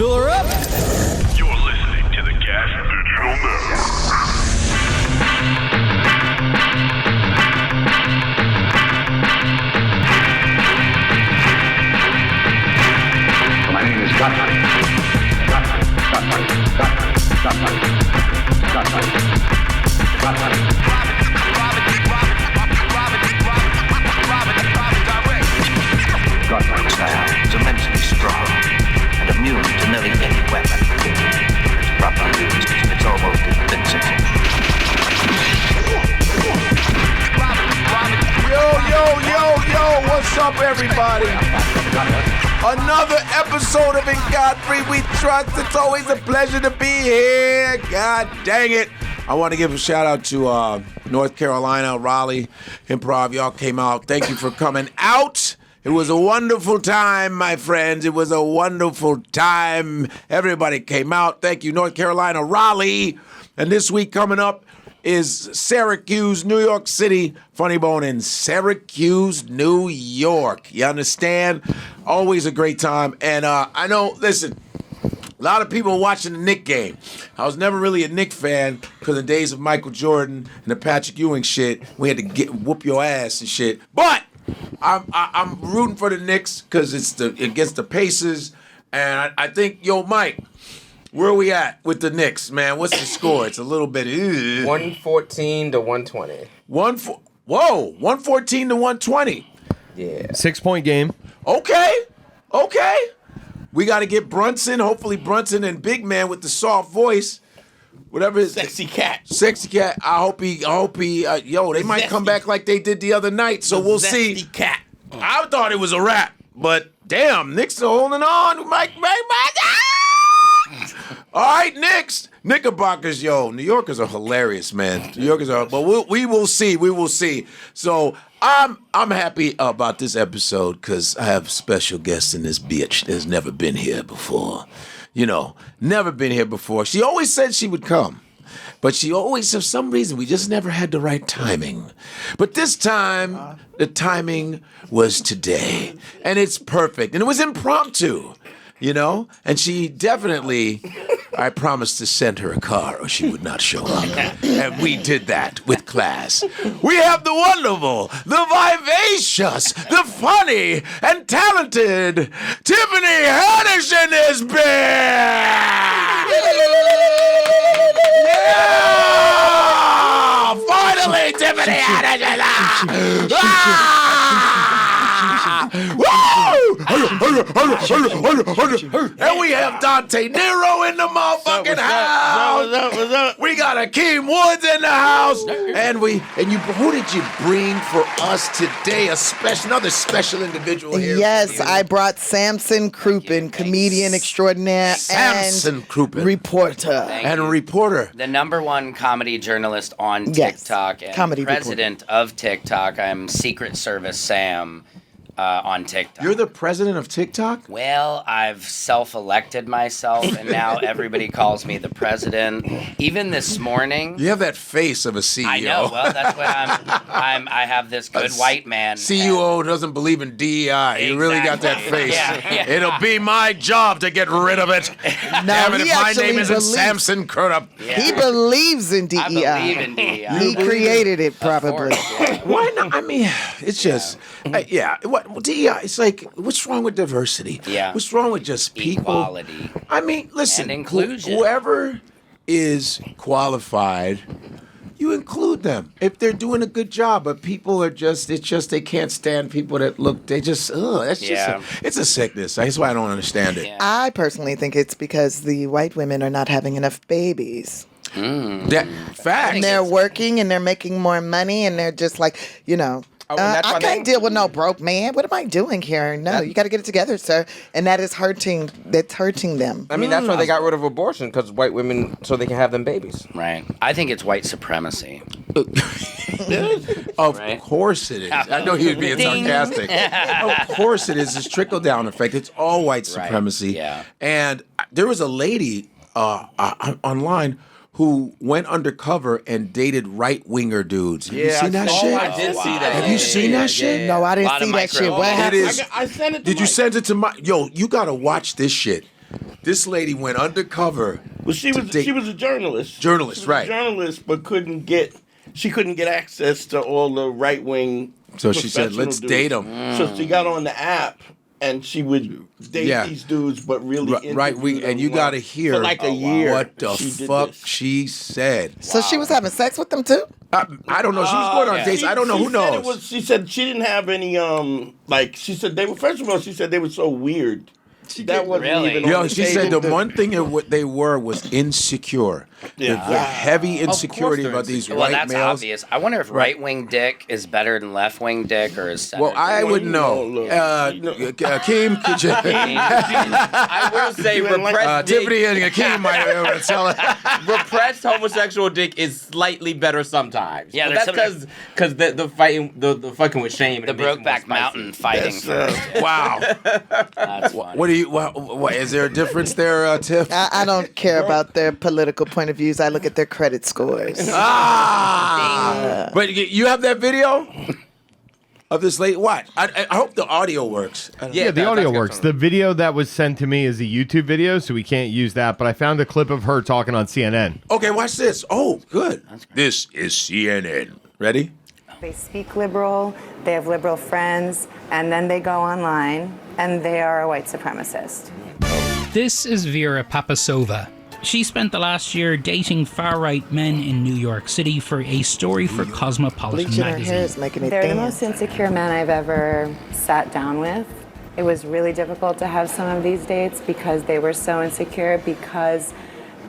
Fill her up. You're listening to the Gas Digital Network. My name is Godfrey. Godfrey's style is immensely strong and immune to nearly any weapon. It's properly used, it's almost invincible. Yo, what's up, everybody? Another episode of In Godfrey We Trust. It's always a pleasure to be here. God dang it. I want to give a shout out to North Carolina, Raleigh Improv. Y'all came out. Thank you for coming out. It was a wonderful time, my friends. It was a wonderful time. Everybody came out. Thank you, North Carolina, Raleigh. And this week coming up is Syracuse, New York City. Funny Bone in Syracuse, New York. You understand? Always a great time. And I know, listen, a lot of people watching the Knicks game. I was never really a Knicks fan because in the days of Michael Jordan and the Patrick Ewing shit, we had to whoop your ass and shit. But I'm rooting for the Knicks because it's against the Pacers. And I think, yo, Mike, where are we at with the Knicks, man? What's the score? It's a little bit... 114 to 120. 114 to 120. Yeah. 6-point game. Okay. We got to get Brunson. Hopefully Brunson and Big Man with the soft voice. Whatever his... Sexy cat. I hope he they might come back like they did the other night, so we'll see. Zesty cat. I thought it was a wrap, but damn, Knicks are holding on. Mike. All right, Knicks. Knickerbockers, yo. New Yorkers are hilarious, man. New Yorkers are, but we will see. We will see. So I'm happy about this episode because I have special guests in this bitch that's never been here before. You know, never been here before. She always said she would come. But she always, for some reason, we just never had the right timing. But this time, the timing was today. And it's perfect. And it was impromptu, you know? And she definitely, I promised to send her a car or she would not show up. And we did that with class. We have the wonderful, the vivacious, the funny, and talented Tiffany Haddish in this bitch! Yeah! Finally, Tiffany Haddish! And we have Dante Nero in the motherfucking house. What's up? We got Akeem Woods in the house. And who did you bring for us today? Another special individual here. Yes, I brought Samson Crouppen, comedian extraordinaire Samson Crouppen. Reporter. And a reporter. The #1 comedy journalist on Yes, TikTok and comedy president of TikTok. I'm Secret Service Sam on TikTok. You're the president of TikTok? Well, I've self-elected myself, and now everybody calls me the president. Even this morning, You have that face of a CEO. I know. Well, that's what I have this good white man. CEO doesn't believe in DEI. You really got that Exactly. face. Yeah. It'll be my job to get rid of it. Damn it, he if my actually name isn't believes- Samson Crouppen. Yeah. He believes in DEI. I believe in DEI. He created it, Of probably. course, yeah. Why not? I mean, it's just, What DEI? It's like, what's wrong with diversity? Yeah. What's wrong with just people? Equality. I mean, listen, And inclusion. whoever is qualified, you include them if they're doing a good job. But people are they can't stand people that look. It's a sickness. That's why I don't understand it. Yeah. I personally think it's because the white women are not having enough babies. That fact. And they're working and they're making more money and they're just like, and that's I why can't deal with no broke man. What am I doing here? No, you got to get it together, sir. And that is hurting. That's hurting them. I mean, that's why they got rid of abortion, because white women, so they can have them babies. Right. I think it's white supremacy. Of Right. course it is. I know he was being Ding. sarcastic. Of course it is. It's trickle-down effect. It's all white supremacy. Yeah. And there was a lady online who went undercover and dated right-winger dudes. Have you seen that shit? I did see that. Have you seen that shit? No, I didn't Lot of see that shit. micro- What It happened? is. I sent it to Did you Mike. send it to my... Yo, you got to watch this shit. This lady went undercover. Well, she was a journalist. Journalist, right. A journalist, but couldn't get access to all the right wing. So she said, "Let's date him." So she got on the app. And she would date these dudes, but really right. And you got to hear for like a year what the fuck she said. So she was having sex with them too? I don't know. She was going on dates. I don't know. Who knows? She said she didn't have any. She said they were. First of all, she said they were so weird. That wasn't even. Yo, she said the one thing that what they were was insecure. The heavy insecurity about these white males. Well, that's obvious. I wonder if right-wing dick is better than left-wing dick, or is center. Well, I wouldn't know. Akeem, could you? I will say repressed dick. Tiffany and Akeem might be able to tell it. Repressed homosexual dick is slightly better sometimes. Yeah, but that's because the fighting, the fucking with shame. The Brokeback Mountain fighting. Wow. That's funny. What do you? What is there a difference there, Tiff? I don't care about their political point of views. I look at their credit scores. But you have that video of this lady. What? I hope the audio works. Yeah, the audio works. The video that was sent to me is a YouTube video, so we can't use that. But I found a clip of her talking on CNN. Okay, watch this. Oh, good. This is CNN. Ready? They speak liberal, they have liberal friends, and then they go online, and they are a white supremacist. This is Vera Papasova. She spent the last year dating far-right men in New York City for a story for Cosmopolitan Bleaching her hair is magazine. making it They're the dance. most insecure men I've ever sat down with. It was really difficult to have some of these dates because they were so insecure, because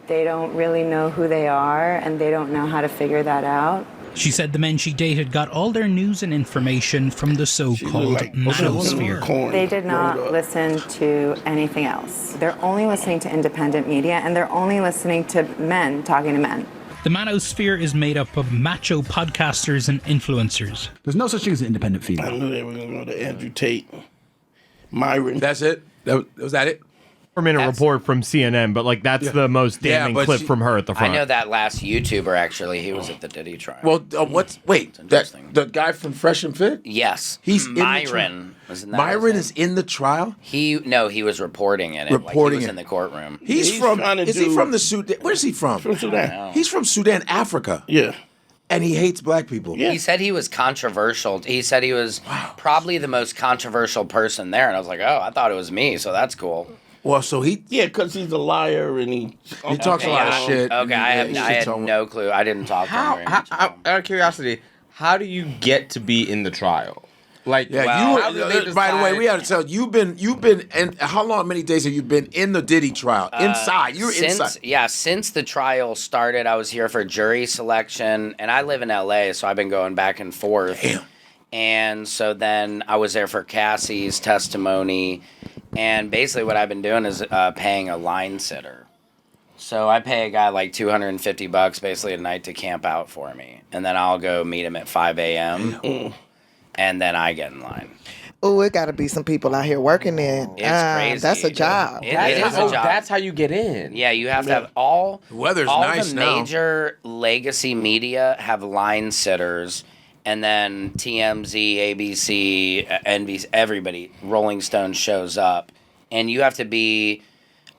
they don't really know who they are and they don't know how to figure that out. She said the men she dated got all their news and information from the so-called manosphere. They did not listen to anything else. They're only listening to independent media, and they're only listening to men talking to men. The manosphere is made up of macho podcasters and influencers. There's no such thing as an independent female. I knew they were going to go to Andrew Tate. Myron. That's it? Was that it? 4-minute report from CNN, but like that's the most damning clip from her at the front. I know that last YouTuber, actually. He was at the Diddy trial. Well, the guy from Fresh and Fit? Yes. He's Myron. Myron is in the trial? He was reporting in it. Reporting he was it. in the courtroom. Is he from the Sudan? Where's he from? From Sudan. He's from Sudan, Africa. Yeah. And he hates black people. He said he was controversial. He said he was probably the most controversial person there. And I was like, oh, I thought it was me, so that's cool. Well, so because he's a liar and he talks a lot of shit. Okay, I had no clue. I didn't talk to him. Out of curiosity, how do you get to be in the trial? Like, by the way, we have to tell you've been, and how long? Many days have you been in the Diddy trial? Inside, you were inside. Yeah, since the trial started, I was here for jury selection, and I live in LA, so I've been going back and forth. Damn. And so then I was there for Cassie's testimony. And basically what I've been doing is paying a line sitter. So I pay a guy like $250 basically a night to camp out for me. And then I'll go meet him at 5 a.m. And then I get in line. Oh, it got to be some people out here working in. It's crazy. That's a job. It is a job. That's how you get in. Yeah, you have to have all the weather's all nice the now. major legacy media have line sitters. And then TMZ, ABC, NBC, everybody, Rolling Stone shows up. And you have to be,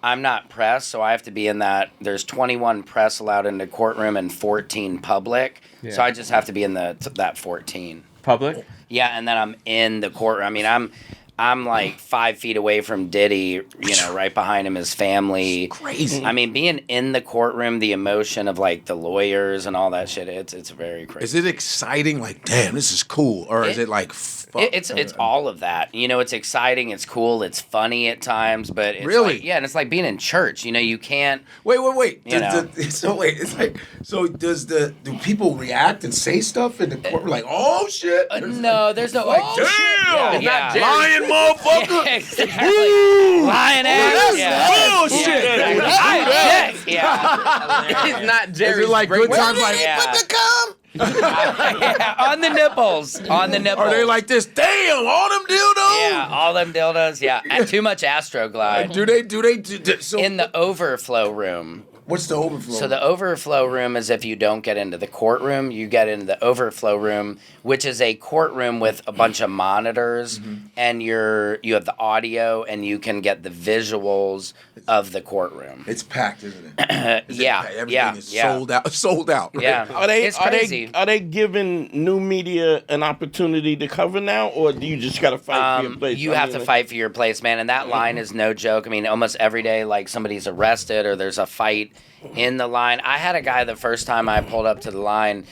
I'm not press, so I have to be in that. There's 21 press allowed in the courtroom and 14 public. Yeah. So I just have to be in that 14. Public? Yeah, and then I'm in the courtroom. I mean, I'm like 5 feet away from Diddy, right behind him, his family. It's crazy. I mean, being in the courtroom, the emotion of like the lawyers and all that shit, it's very crazy. Is it exciting? Like, damn, this is cool. Or is it like, fuck? It's all of that. It's exciting, it's cool, it's funny at times, but it's really? Like, and it's like being in church. You can't. Wait. It's like, so do people react and say stuff in the court? Like, oh shit. No, there's no. Like, oh damn, shit. Yeah. Lying motherfucker. Yeah, exactly. Lying ass. Bullshit. Yeah. It's not Jerry. Is it like good times? Like, Put the cum. Yeah, on the nipples. Are they like this? Damn, all them dildos. Yeah, all them dildos. Yeah, too much Astroglide. Do they? So in the overflow room, What's the overflow? So the overflow room is if you don't get into the courtroom, you get into the overflow room, which is a courtroom with a bunch of monitors, and you have the audio, and you can get the visuals of the courtroom. It's packed, isn't it? Everything is sold out. Yeah, it's crazy. Are they giving new media an opportunity to cover now, or do you just got to fight for your place? You have to fight for your place, man, and that line is no joke. I mean, almost every day, like somebody's arrested or there's a fight in the line. I had a guy the first time I pulled up to the line.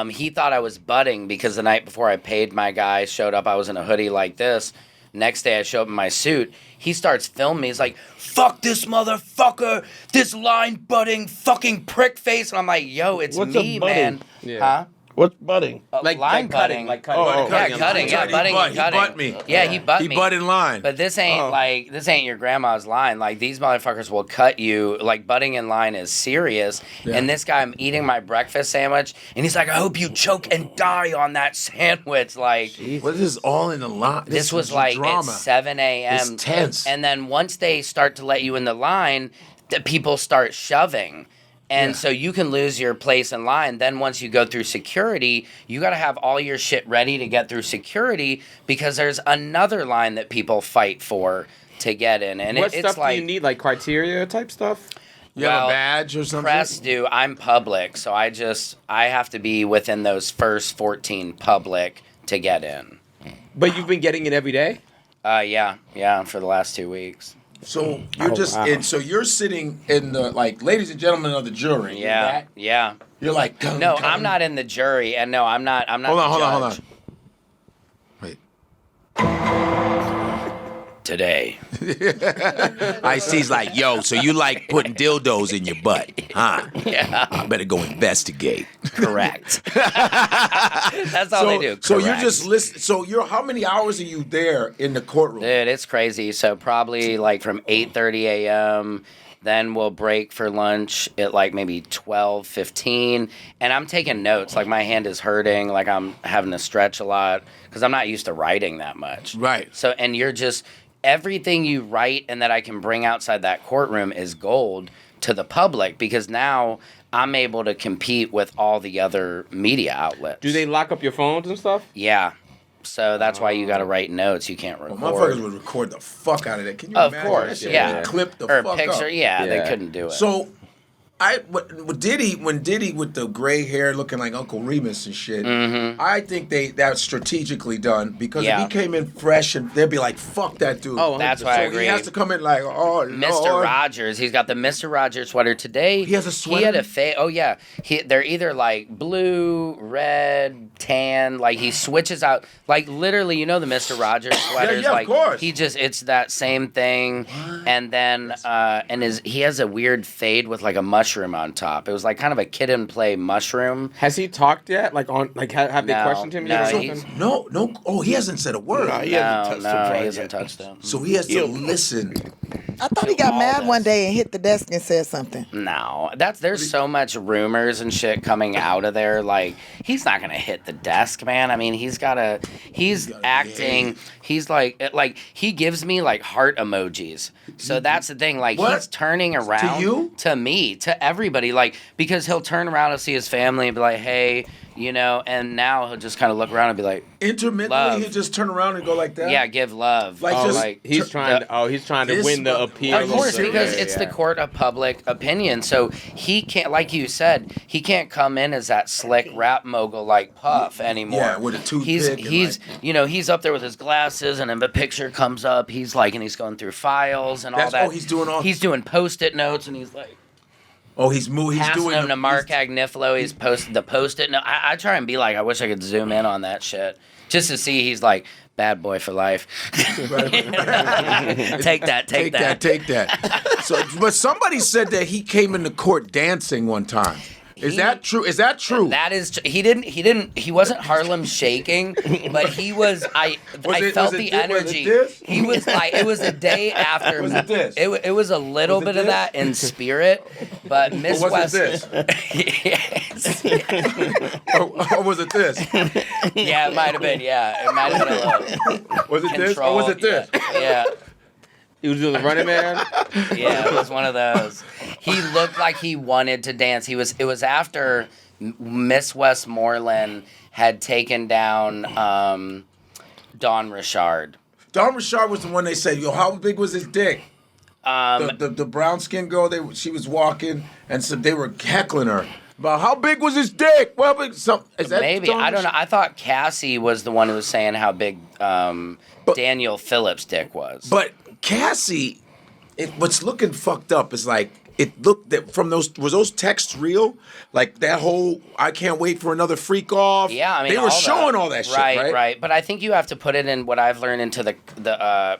He thought I was butting because the night before I paid my guy, showed up, I was in a hoodie like this. Next day I show up in my suit. He starts filming me. He's like, fuck this motherfucker, this line butting fucking prick face. And I'm like, yo, it's What's me, a butting? man. Yeah. Huh? What's butting? Line cutting. Like cutting. Cutting. Yeah, butting and cutting. He butt me. Yeah, he butt me. He butt in line. But this ain't your grandma's line. Like, these motherfuckers will cut you. Like, butting in line is serious. Yeah. And this guy, I'm eating my breakfast sandwich, and he's like, I hope you choke and die on that sandwich. Like, what is this all in the line? this was like drama. at 7 a.m. It's tense. And then once they start to let you in the line, the people start shoving. And so you can lose your place in line. Then once you go through security, you got to have all your shit ready to get through security because there's another line that people fight for to get in. And What it's stuff like, do you need? Like criteria type stuff? You have a badge or something? Press do. I'm public, so I have to be within those first 14 public to get in. But you've been getting it every day? Yeah, for the last 2 weeks. So you're so you're sitting in the, like, ladies and gentlemen of the jury. Yeah. You're like, No, I'm not in the jury, and no, I'm not. Hold on. Wait. Today. Ice-T's like, yo, so you like putting dildos in your butt, huh? Yeah. I better go investigate. Correct. That's all they do. So you correct. just listen. So how many hours are you there in the courtroom? Dude, it's crazy. So probably like from 8:30 a.m. Then we'll break for lunch at like maybe 12:15, and I'm taking notes. Like, my hand is hurting. Like, I'm having to stretch a lot because I'm not used to writing that much. Right. So, and you're just, everything you write and that I can bring outside that courtroom is gold to the public because now I'm able to compete with all the other media outlets. Do they lock up your phones and stuff? Yeah. So that's why you got to write notes. You can't record. Well, motherfuckers would record the fuck out of that. Can you Of imagine? course, That shit yeah. would clip the or fuck picture, up. yeah, they Yeah. couldn't do it. So, when Diddy with the gray hair looking like Uncle Remus and shit, I think that's strategically done because if he came in fresh, and they'd be like, "Fuck that dude." Oh, that's why I agree. He has to come in like, "Oh, Mr. Lord. Rogers, he's got the Mr. Rogers sweater today. He has a sweater? He had a oh yeah, they're either like blue, red, tan. Like, he switches out. Like, literally, you know the Mr. Rogers sweaters. yeah, like, of course. It's that same thing. And then he has a weird fade with like a mushroom on top. It was like kind of a kid and play mushroom. Has he talked yet? Like, have they No, questioned him no, yet or he's- something? No. Oh, he hasn't said a word. No, he hasn't touched the he bride hasn't yet. touched them. So he has to listen. I thought he got mad one day and hit the desk and said something. No, there's so much rumors and shit coming out of there. Like, he's not gonna hit the desk, man. I mean, he's acting. He's like he gives me like heart emojis. So that's the thing. Like, What? he's turning around To you? to me, to everybody. Like, because he'll turn around and see his family and be like, hey, you know, and now he'll just kind of look around and be like, Intermittently, Love. he just turn around and go like that. yeah, give love. Like, Oh, just- like, He's trying to This win the mother- appeal. of course, serious? because it's the court of public opinion. So he can't, like you said, he can't come in as that slick rap mogul like Puff anymore. Yeah, with a toothpick He's and, he's up there with his glasses, and then the picture comes up. He's like, and he's going through files and all That's- that. oh, he's doing all- He's doing Post-it notes, and he's like Oh, he's passing doing them to Mark he's- Agnifilo. He's posted the Post-it note. I try and be like, I wish I could zoom in on that shit just to see. He's like, bad boy for life. Take that. Take that. So, but somebody said that he came into court dancing one time. Is that true? That is, he wasn't Harlem shaking, but he was, I felt the energy. He was like, it was a day after. Was it this? It was a little Was it bit of this? that in spirit, but Miss Or was West. it Yes. or was it this? Yeah, it might have been, it might have been a little. Was it this? Or was it this? Yeah. He was doing the Running Man. Yeah, it was one of those. He looked like he wanted to dance. It was after Miss Westmoreland had taken down Don Richard. Don Richard was the one they said, yo, how big was his dick? The brown skinned girl, she was walking, and so they were heckling her about how big was his dick. Well, is that maybe I don't know. I thought Cassie was the one who was saying how big Daniel Phillips' dick was. But Cassie, what's looking fucked up is like it looked that from those texts real? Like that whole I can't wait for another freak off. Yeah, I mean they were showing all that shit, right? Right. But I think you have to put it in what I've learned into the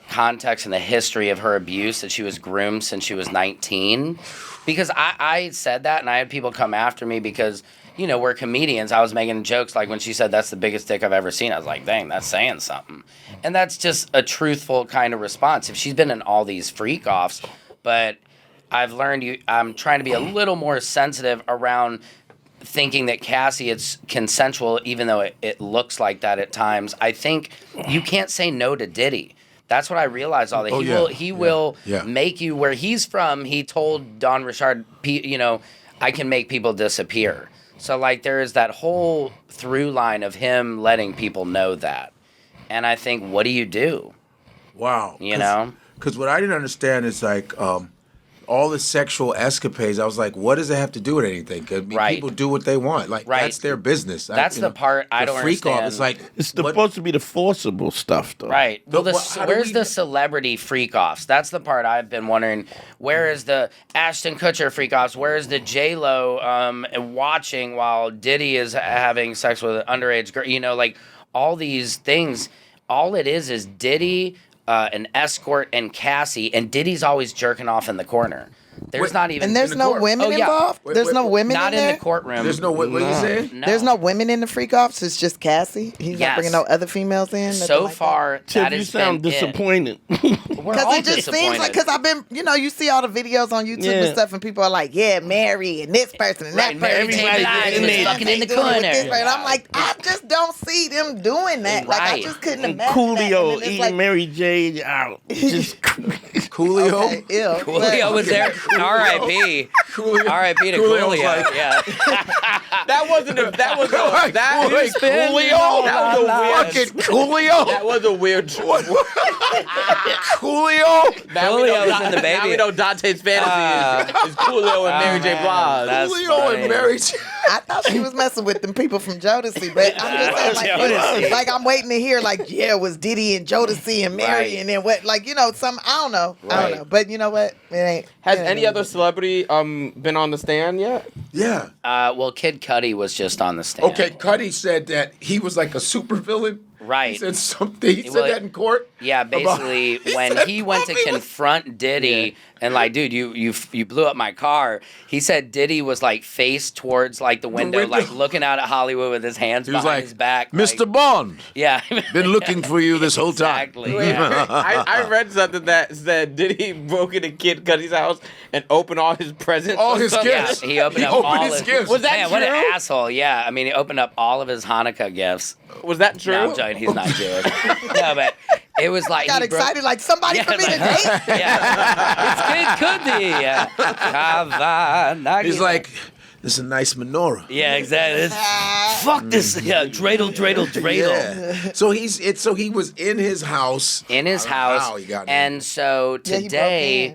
context and the history of her abuse, that she was groomed since she was 19. Because I said that, and I had people come after me because, we're comedians. I was making jokes like when she said that's the biggest dick I've ever seen. I was like, dang, that's saying something. And that's just a truthful kind of response. If she's been in all these freak offs, but I've learned I'm trying to be a little more sensitive around thinking that Cassie is consensual, even though it looks like that at times. I think you can't say no to Diddy. That's what I realized. He will make you where he's from. He told Don Richard, I can make people disappear. So like there is that whole through line of him letting people know that. And I think, what do you do? Wow. Because what I didn't understand is like all the sexual escapades. I was like, what does it have to do with anything? Because people do what they want. Like that's their business. That's the part I don't understand. Off, it's like it's supposed to be the forcible stuff, though. Right. Well, where's the celebrity freak offs? That's the part I've been wondering. Where is the Ashton Kutcher freak offs? Where is the J-Lo watching while Diddy is having sex with an underage girl? Like all these things. All it is Diddy, an escort, and Cassie, and Diddy's always jerking off in the corner. There's not even... And there's no women involved? There's no women not in there? the courtroom. There's no... What are you saying? No. There's no women in the freak offs? It's just Cassie? He's not bringing no other females in? So far, that you has sound been disappointed. Because it just seems like... Because I've been... You see all the videos on YouTube and stuff, and people are like, yeah, Mary, and this person, and that person. Everybody's fucking in the corner. And I'm like, I just don't see them doing that. Like, I just couldn't imagine Coolio that. eating Mary J out. Just... Coolio? Okay, ew. Coolio was there. R.I.P. R.I.P. to Coolio. Yeah. That was a fucking Coolio. That was a weird choice. Coolio? Coolio was in the baby. Now we know Dante's fantasy is Coolio and Mary J. Blige. Coolio and Mary J. I thought she was messing with them people from Jodeci, but I'm just saying, like I'm waiting to hear, like, yeah, it was Diddy and Jodeci and Mary, and then what, like, some, I don't know. But you know what? It ain't. Has any other celebrity been on the stand yet? Yeah. Well, Kid Cudi was just on the stand. Okay, Cudi said that he was like a supervillain. Right. He said something. He said that in court. Yeah, basically, when he went to confront Diddy and like, dude, you blew up my car. He said Diddy was like face towards like the window, like looking out at Hollywood with his hands behind his back. Mr. Bond. Yeah. Been looking for you this whole time. Exactly. I read something that said Diddy broke into Kid Cudi's house and opened all his presents. All his gifts. Yeah, he opened up all his gifts. Was that man, true? What an asshole. Yeah. I mean, he opened up all of his Hanukkah gifts. Was that true? No, I'm joking. He's not Jewish. No, but it was like... Got excited like somebody for me to date? Yeah. It's Kid Cudi. Yeah. He's like, this is a nice menorah. Yeah, exactly. Fuck this. Yeah, dreidel. Yeah. So he was in his house. In his house. How he got and so today,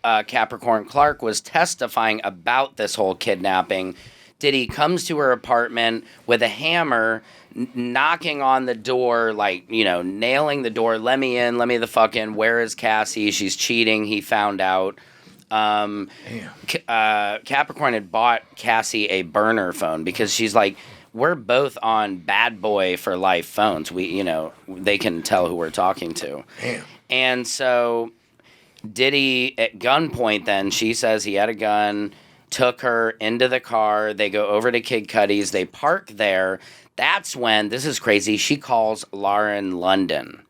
Capricorn Clark was testifying about this whole kidnapping. Diddy comes to her apartment with a hammer, knocking on the door, like, nailing the door. Let me in. Let me the fuck in. Where is Cassie? She's cheating. He found out. Capricorn had bought Cassie a burner phone because she's like, we're both on bad boy for life phones. They can tell who we're talking to. Damn. And so Diddy at gunpoint then, she says he had a gun, took her into the car. They go over to Kid Cudi's. They park there. That's when, this is crazy, she calls Lauren London,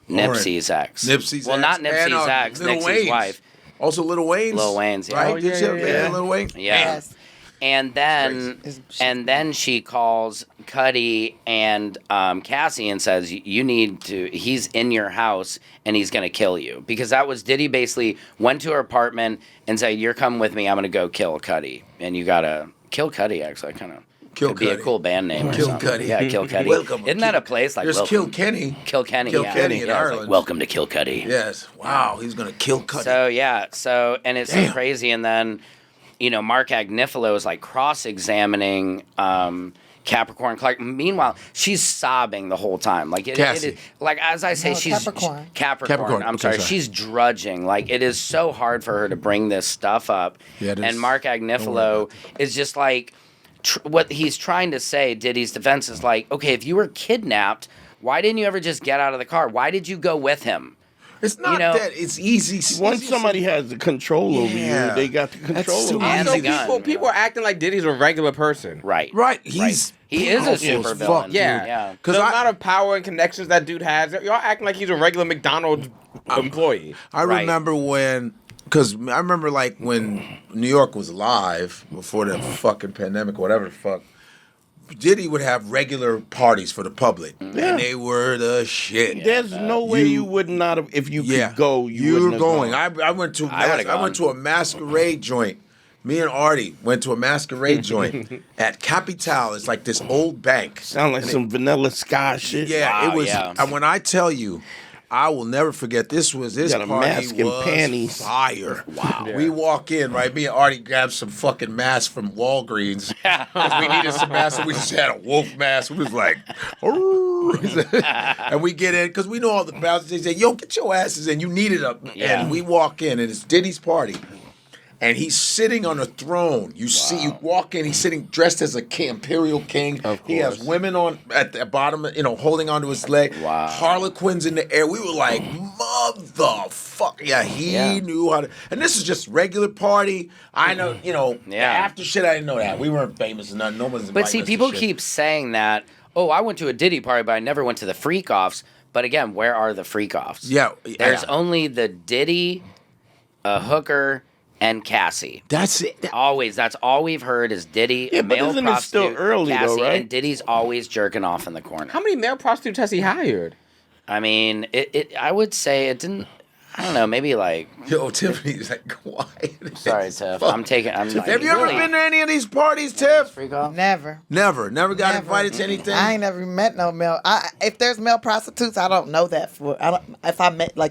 Nipsey's ex. Well, not Nipsey's ex, Nipsey's wife. Also Lil Wayne's. Lil Wayne's, yeah. Right? Did you? Lil Wayne? Yeah. Yes. And then she calls Cuddy and Cassie and says, "You need to. He's in your house and he's gonna kill you." Because that was Diddy basically went to her apartment and said, "You're coming with me. I'm gonna go kill Cuddy, and you gotta kill Cuddy." Actually, kind of. Could be a cool band name. Or Kill something. Cuddy. Yeah, Kill Cuddy. Welcome. Isn't that a place like There's Welcome? Kilkenny. Kilkenny. Kilkenny in yeah, Ireland. like, welcome to Kilkenny. Yes. Wow. He's gonna kill Cuddy. And it's so crazy. And then, Mark Agnifilo is like cross-examining Capricorn Clark. Meanwhile, she's sobbing the whole time. Like as I say, she's Capricorn. I'm sorry. She's drudging. Like it is so hard for her to bring this stuff up. Yeah, it is. And Mark Agnifilo is just like. What he's trying to say, Diddy's defense is like, okay, if you were kidnapped, why didn't you ever just get out of the car? Why did you go with him? It's not that. It's easy. Once somebody has the control over you, they got the control over you. And the gun. People are acting like Diddy's a regular person. Right. He is a super villain. Yeah. Because the amount of power and connections that dude has, y'all acting like he's a regular McDonald's employee. I remember when New York was live before the fucking pandemic, whatever the fuck. Diddy would have regular parties for the public, and they were the shit. There's no way you would not have if you could go. You were going. I went to a masquerade joint. Me and Artie went to a masquerade joint at Capital. It's like this old bank. Sound like some Vanilla Sky shit. Yeah, it was. And when I tell you, I will never forget. This got a party mask and was panties. fire. Wow. We walk in, right? Me and Artie grabbed some fucking masks from Walgreens. 'Cause we needed some masks, so we just had a wolf mask. We was like, and we get in, because we know all the bouncers. They say, yo, get your asses in. You need it up. Yeah. And we walk in, and it's Diddy's party. And he's sitting on a throne. You walk in, he's sitting dressed as a imperial king. He has women at the bottom, holding onto his leg. Wow. Harlequins in the air. We were like, motherfucker. Yeah, he knew how to. And this is just regular party. I know, after shit, I didn't know that. We weren't famous and nothing. No one's inviting But see, us to people shit. keep saying that, I went to a Diddy party, but I never went to the freak-offs. But again, where are the freak-offs? Yeah. There's only the Diddy, a hooker, and Cassie. That's it. Always. That's all we've heard is Diddy, Yeah, a but male isn't it prostitute, still early, Cassie, though, right? and Diddy's always jerking off in the corner. How many male prostitutes has he hired? I mean, I would say it didn't. I don't know. Maybe like. Yo, Tiffany's like quiet. Sorry, Tiff. I'm like, Have you ever been to any of these parties, Tiff? Freak off? Never. Never got invited to anything. I ain't never met no male. If there's male prostitutes, I don't know that.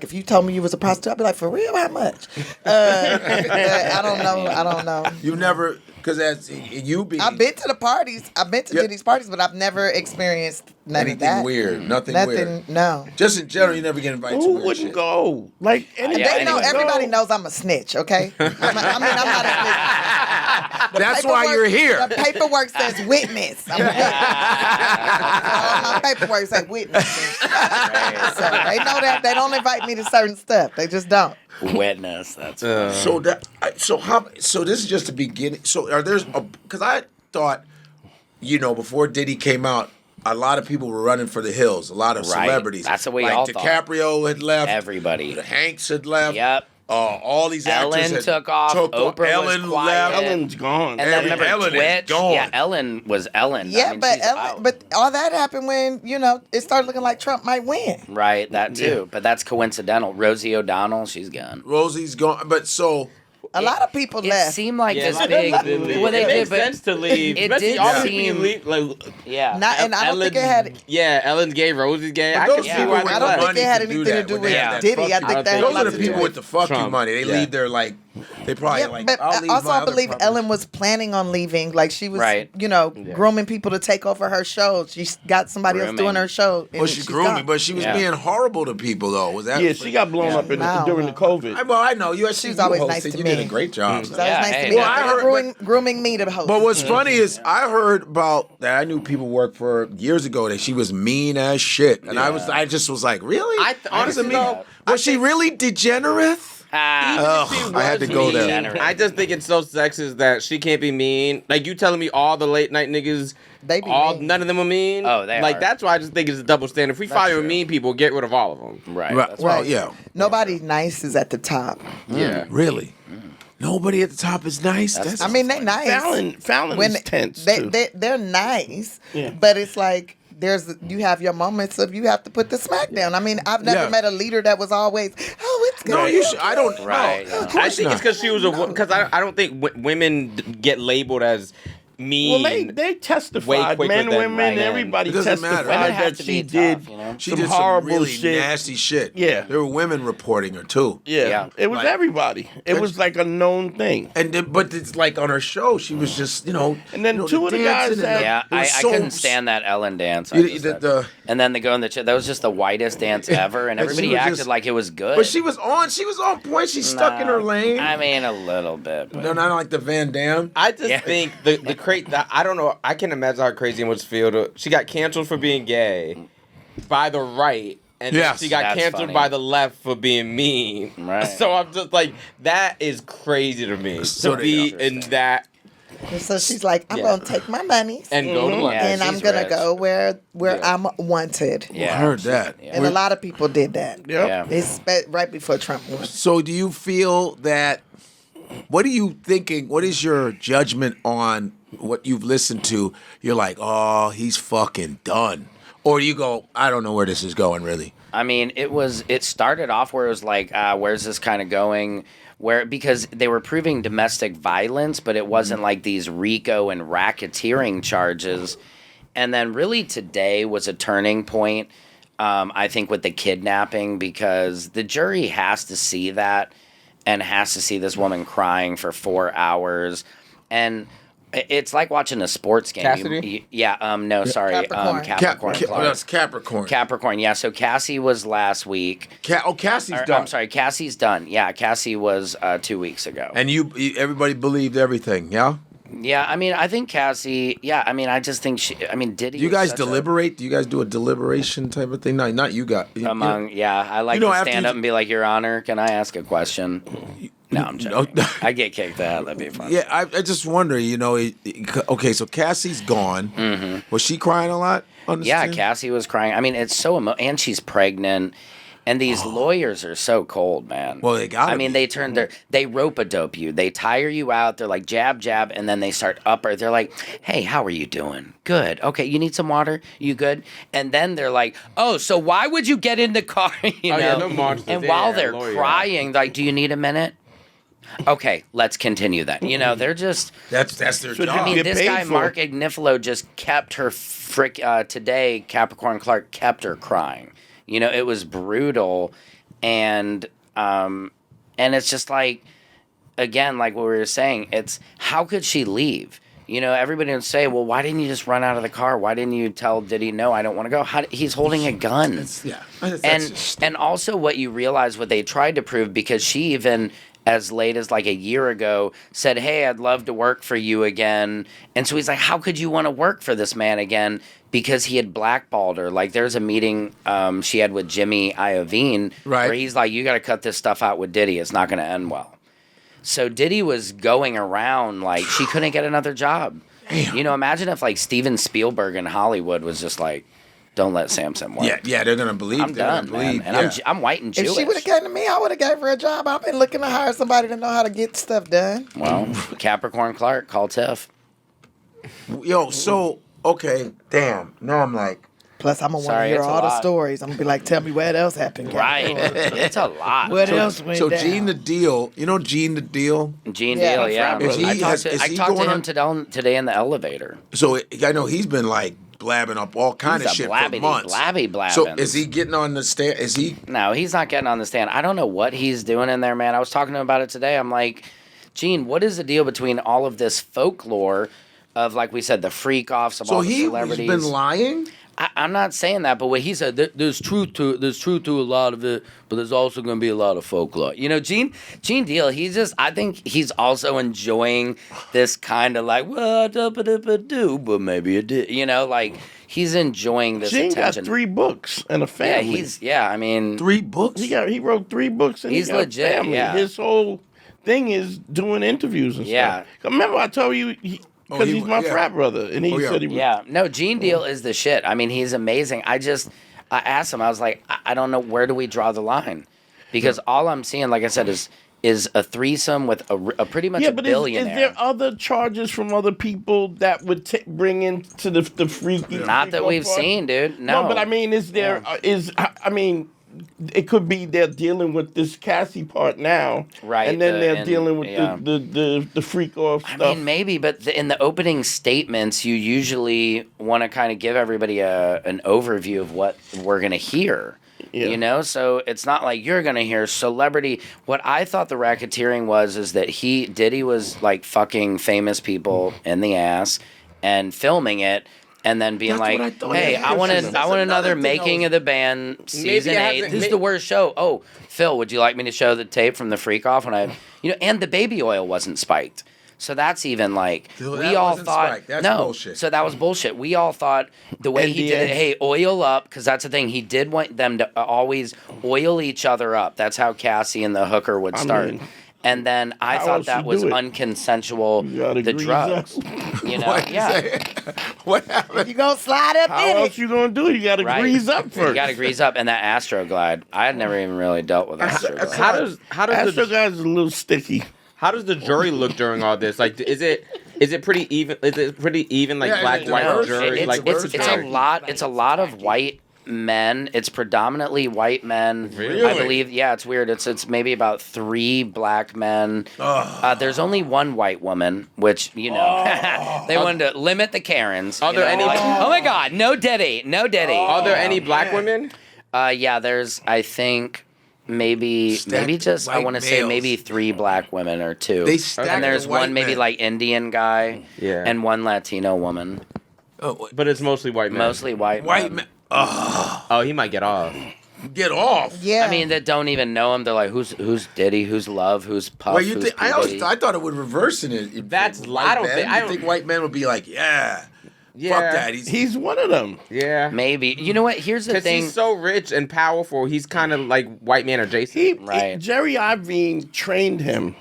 If you told me you was a prostitute, I'd be like, for real, how much? I don't know. You've never, because as you be, I've been to the parties. I've been to Diddy's parties, but I've never experienced none of that. anything weird. Nothing weird. No. Just in general, you never get invited to Who weird wouldn't shit. go? Like Everybody knows I'm a snitch. Okay. I'm not a snitch. That's why you're here. The paperwork says witness. I'm a witness. All my paperwork says witness. So they know that they don't invite me to certain stuff. They just don't. Witness. That's So this is just the beginning. So because I thought, before Diddy came out, a lot of people were running for the hills. A lot of celebrities. That's the way like y'all thought. DiCaprio had left. Everybody. Hanks had left. Yep. All these actors Ellen took off. Oprah Ellen was quiet. left. Ellen's gone. And then remember Ellen is Twitch? gone. Yeah, Ellen was Ellen. Yeah, I mean, but she's out. but all that happened when it started looking like Trump might win. Right, that too. But that's coincidental. Rosie O'Donnell, she's gone. Rosie's gone. But so. A lot of people It left. seemed like this a lot big. of people did leave. Well, they It did, makes but sense to leave. It Especially did all the seem. people leave, like, Yeah. And I don't think it had. Yeah, Ellen's gay, Rosie's gay. I But can those see people why with they I don't left. think it had money anything to that do when with they have that Diddy. I fuck think you- that had a Those lot are to the do people with the fuck you Trump. money. They Yeah. leave their they probably like. But I'll leave also, my I other believe properties. Ellen was planning on leaving. Like she was, Right. grooming people to take over her show. She got somebody else doing her show. Well, she groomed me, but she was being horrible to people, though. Was that? Yeah, she got blown up during the COVID. I know. She was always nice to You me. did a great job. She was always nice to me. Well, I heard, grooming me to host. but what's funny is I heard about that. I knew people worked for her years ago that she was mean as shit, and I just was like, really? Honestly, though, was she really degenerate? I had to go there. I just think it's so sexist that she can't be mean. Like, you telling me all the late night niggas, they be mean. none of them are mean? Oh, they like, are. that's why I just think it's a double standard. If we fire mean people, get rid of all of them. Right. Well, yeah. Nobody nice is at the top. Yeah. Really? Nobody at the top is nice. I mean, they're nice. Fallon is tense too. They're nice, Yeah. but it's like you have your moments of you have to put the smack down. I mean, I've never met a leader that was always, it's good. No, you should. I don't. Right. No, of I course think not. it's because she was because I don't think women get labeled as mean. Well, they way testified. quicker Men, than women, men. everybody It doesn't matter. testified Women have that to she be did tough, you know? She some did horrible some really shit. nasty shit. Yeah. There were women reporting her too. Yeah. It was Like- everybody. It was like a known thing. But it's like on her show, she was just And then two of the guys that Yeah, I couldn't stand that Ellen dance. And then they go in the chair. That was just the whitest dance ever, and And she everybody was acted just- like it was good. But she was on point. She's stuck in her lane. I mean, a little bit. But. No, not like the Van Damme. I just think the I don't know. I can imagine how crazy it must feel. She got canceled for being gay by the right, and then Yes. she got That's canceled funny. by the left for being mean. Right. So I'm just like, that is crazy to me So to be in that And so she's like, I'm gonna take my money and go to London. Yeah, and I'm she's gonna rich. go where I'm wanted. Yeah, I heard that. Yeah. And a lot of people did that. Yep. Yeah. It's right before Trump won. So do you feel that? What are you thinking? What is your judgment on what you've listened to? You're like, oh, he's fucking done. Or do you go, I don't know where this is going, really? I mean, it started off where it was like, where's this kind of going? Because they were proving domestic violence, but it wasn't like these RICO and racketeering charges. And then really today was a turning point, I think, with the kidnapping, because the jury has to see that and has to see this woman crying for 4 hours. And it's like watching a sports game. Cassidy? Capricorn. Capricorn. Clark. That's Capricorn. Capricorn, yeah. So Cassie was last week. Cassie's Or, done. I'm sorry, Cassie's done. Yeah, Cassie was 2 weeks ago. And everybody believed everything, yeah? Yeah, I mean, I think Cassie. Yeah, I mean, I just think Diddy. Do you is guys such a- deliberate? Do you guys do a deliberation type of thing? No, not you guys. I like to stand up and be like, Your Honor, can I ask a question? No, I'm joking. No. I get kicked out. That'd be fun. Yeah, I just wonder, okay, so Cassie's gone. Mm-hmm. Was she crying a lot on the Yeah, stand? Cassie was crying. I mean, it's so and she's pregnant. And these lawyers are so cold, man. Well, they gotta I mean, be. they rope-a-dope you. They tire you out. They're like jab, jab, and then they start they're like, hey, how are you doing? Good. Okay, you need some water? You good? And then they're like, oh, so why would you get in the car? You know? yeah, no monsters. And Yeah, while they're lawyer. crying, like, do you need a minute? Okay, let's continue then. You know, they're just. That's their So job. I mean, Get this paid guy, for Mark Agnifilo, just kept her today, Capricorn Clark kept her crying. You know, it was brutal. And it's just like, again, like what we were saying, it's how could she leave? You know, everybody would say, well, why didn't you just run out of the car? Why didn't you tell Diddy, no, I don't want to go? He's holding a gun. And also what you realize, what they tried to prove, because she even, as late as like a year ago, said, hey, I'd love to work for you again. And so he's like, how could you want to work for this man again? Because he had blackballed her. Like, there's a meeting she had with Jimmy Iovine, where he's like, you got to cut this stuff out with Diddy. It's not going to end well. So Diddy was going around like she couldn't get another job. Damn. You know, imagine if like Steven Spielberg in Hollywood was just like, don't let Samson work. Yeah, they're gonna believe. I'm done, man. And I'm white and Jewish. If she would have come to me, I would have gave her a job. I've been looking to hire somebody to know how to get stuff done. Well, Capricorn Clark, call Tiff. Yo, so okay, damn. Now I'm like, Plus, I'm gonna want to Sorry, hear it's a all the lot. stories. I'm gonna be like, tell me what else happened. Right. It's a lot. What else went so down? Gene the Deal. You know Gene the Deal. Gene Yeah, Deal, my yeah. Is he- I talked is to he him going today in the elevator. So I know he's been like blabbing up all kind He's of a shit blabbity, for months. blabbing. So is he getting on the stand? Is he? No, he's not getting on the stand. I don't know what he's doing in there, man. I was talking to him about it today. I'm like, Gene, what is the deal between all of this folklore of, like we said, the freak-offs of So all the he's celebrities? been lying. I'm not saying that, but what he said, there's truth to a lot of it, but there's also going to be a lot of folklore. You know, Gene Deal, I think he's also enjoying this kind of like, well, I don't do, but maybe it did. You know, like he's enjoying this Gene attention. got 3 books and a family. I mean, 3 books. He wrote 3 books and He's he got legit, a family. yeah. His whole thing is doing interviews and Yeah. stuff. Remember I told you because he's my frat brother, and he said he was. Yeah, no, Gene Deal is the shit. I mean, he's amazing. I asked him, I was like, I don't know, where do we draw the line? Because all I'm seeing, like I said, is a threesome with a pretty much a but billionaire. is there other charges from other people that would bring into the freaky? Not that we've seen, dude. No, but I mean, is there I mean, it could be they're dealing with this Cassie part now, right? And then they're dealing with the freak off stuff. I mean, maybe, but in the opening statements, you usually want to kind of give everybody an overview of what we're gonna hear. Yeah. You know, so it's not like you're gonna hear celebrity. What I thought the racketeering is that Diddy was like fucking famous people in the ass and filming it, and then being like, "Hey, I want another Making of the Band season 8. This is the worst show. Oh, Phil, would you like me to show the tape from the Freak Off when and the baby oil wasn't spiked." So that's even like we all thought that's bullshit. So that was bullshit. We all thought the way he did it, hey, oil up, because that's the thing. He did want them to always oil each other up. That's how Cassie and the hooker would start. And then I thought that was unconsensual. The drugs, What happened? You gonna slide up How in else it? you gonna do it? You gotta grease up first. You got to grease up, and that Astroglide. I had never even really dealt with Astroglide. How does Astroglide's a little sticky. How does the jury look during all this? Like, is it pretty even? Is it pretty even? Like black white jury? It's a lot of white men. It's predominantly white men. Really? I believe. Yeah, it's weird. It's maybe about 3 black men. There's only 1 white woman, which they wanted to limit the Karens. Are there any? Oh my God! No Diddy. No Diddy. Are there any black women? Yeah. There's. I think. Maybe just I want to say maybe 3 black women or 2. And there's one maybe like Indian guy, and 1 Latino woman. But it's mostly white men. Mostly white men. Oh, he might get off. Get off. Yeah. I mean, that don't even know him. They're like, who's Diddy? Who's Love? Who's Puff? Well, who's I thought it would reverse in it. I think white men would be like, fuck that. He's one of them. Yeah. Maybe. You know what? Here's the thing. He's so rich and powerful. He's kind of like white man adjacent. Jerry Iovine trained him.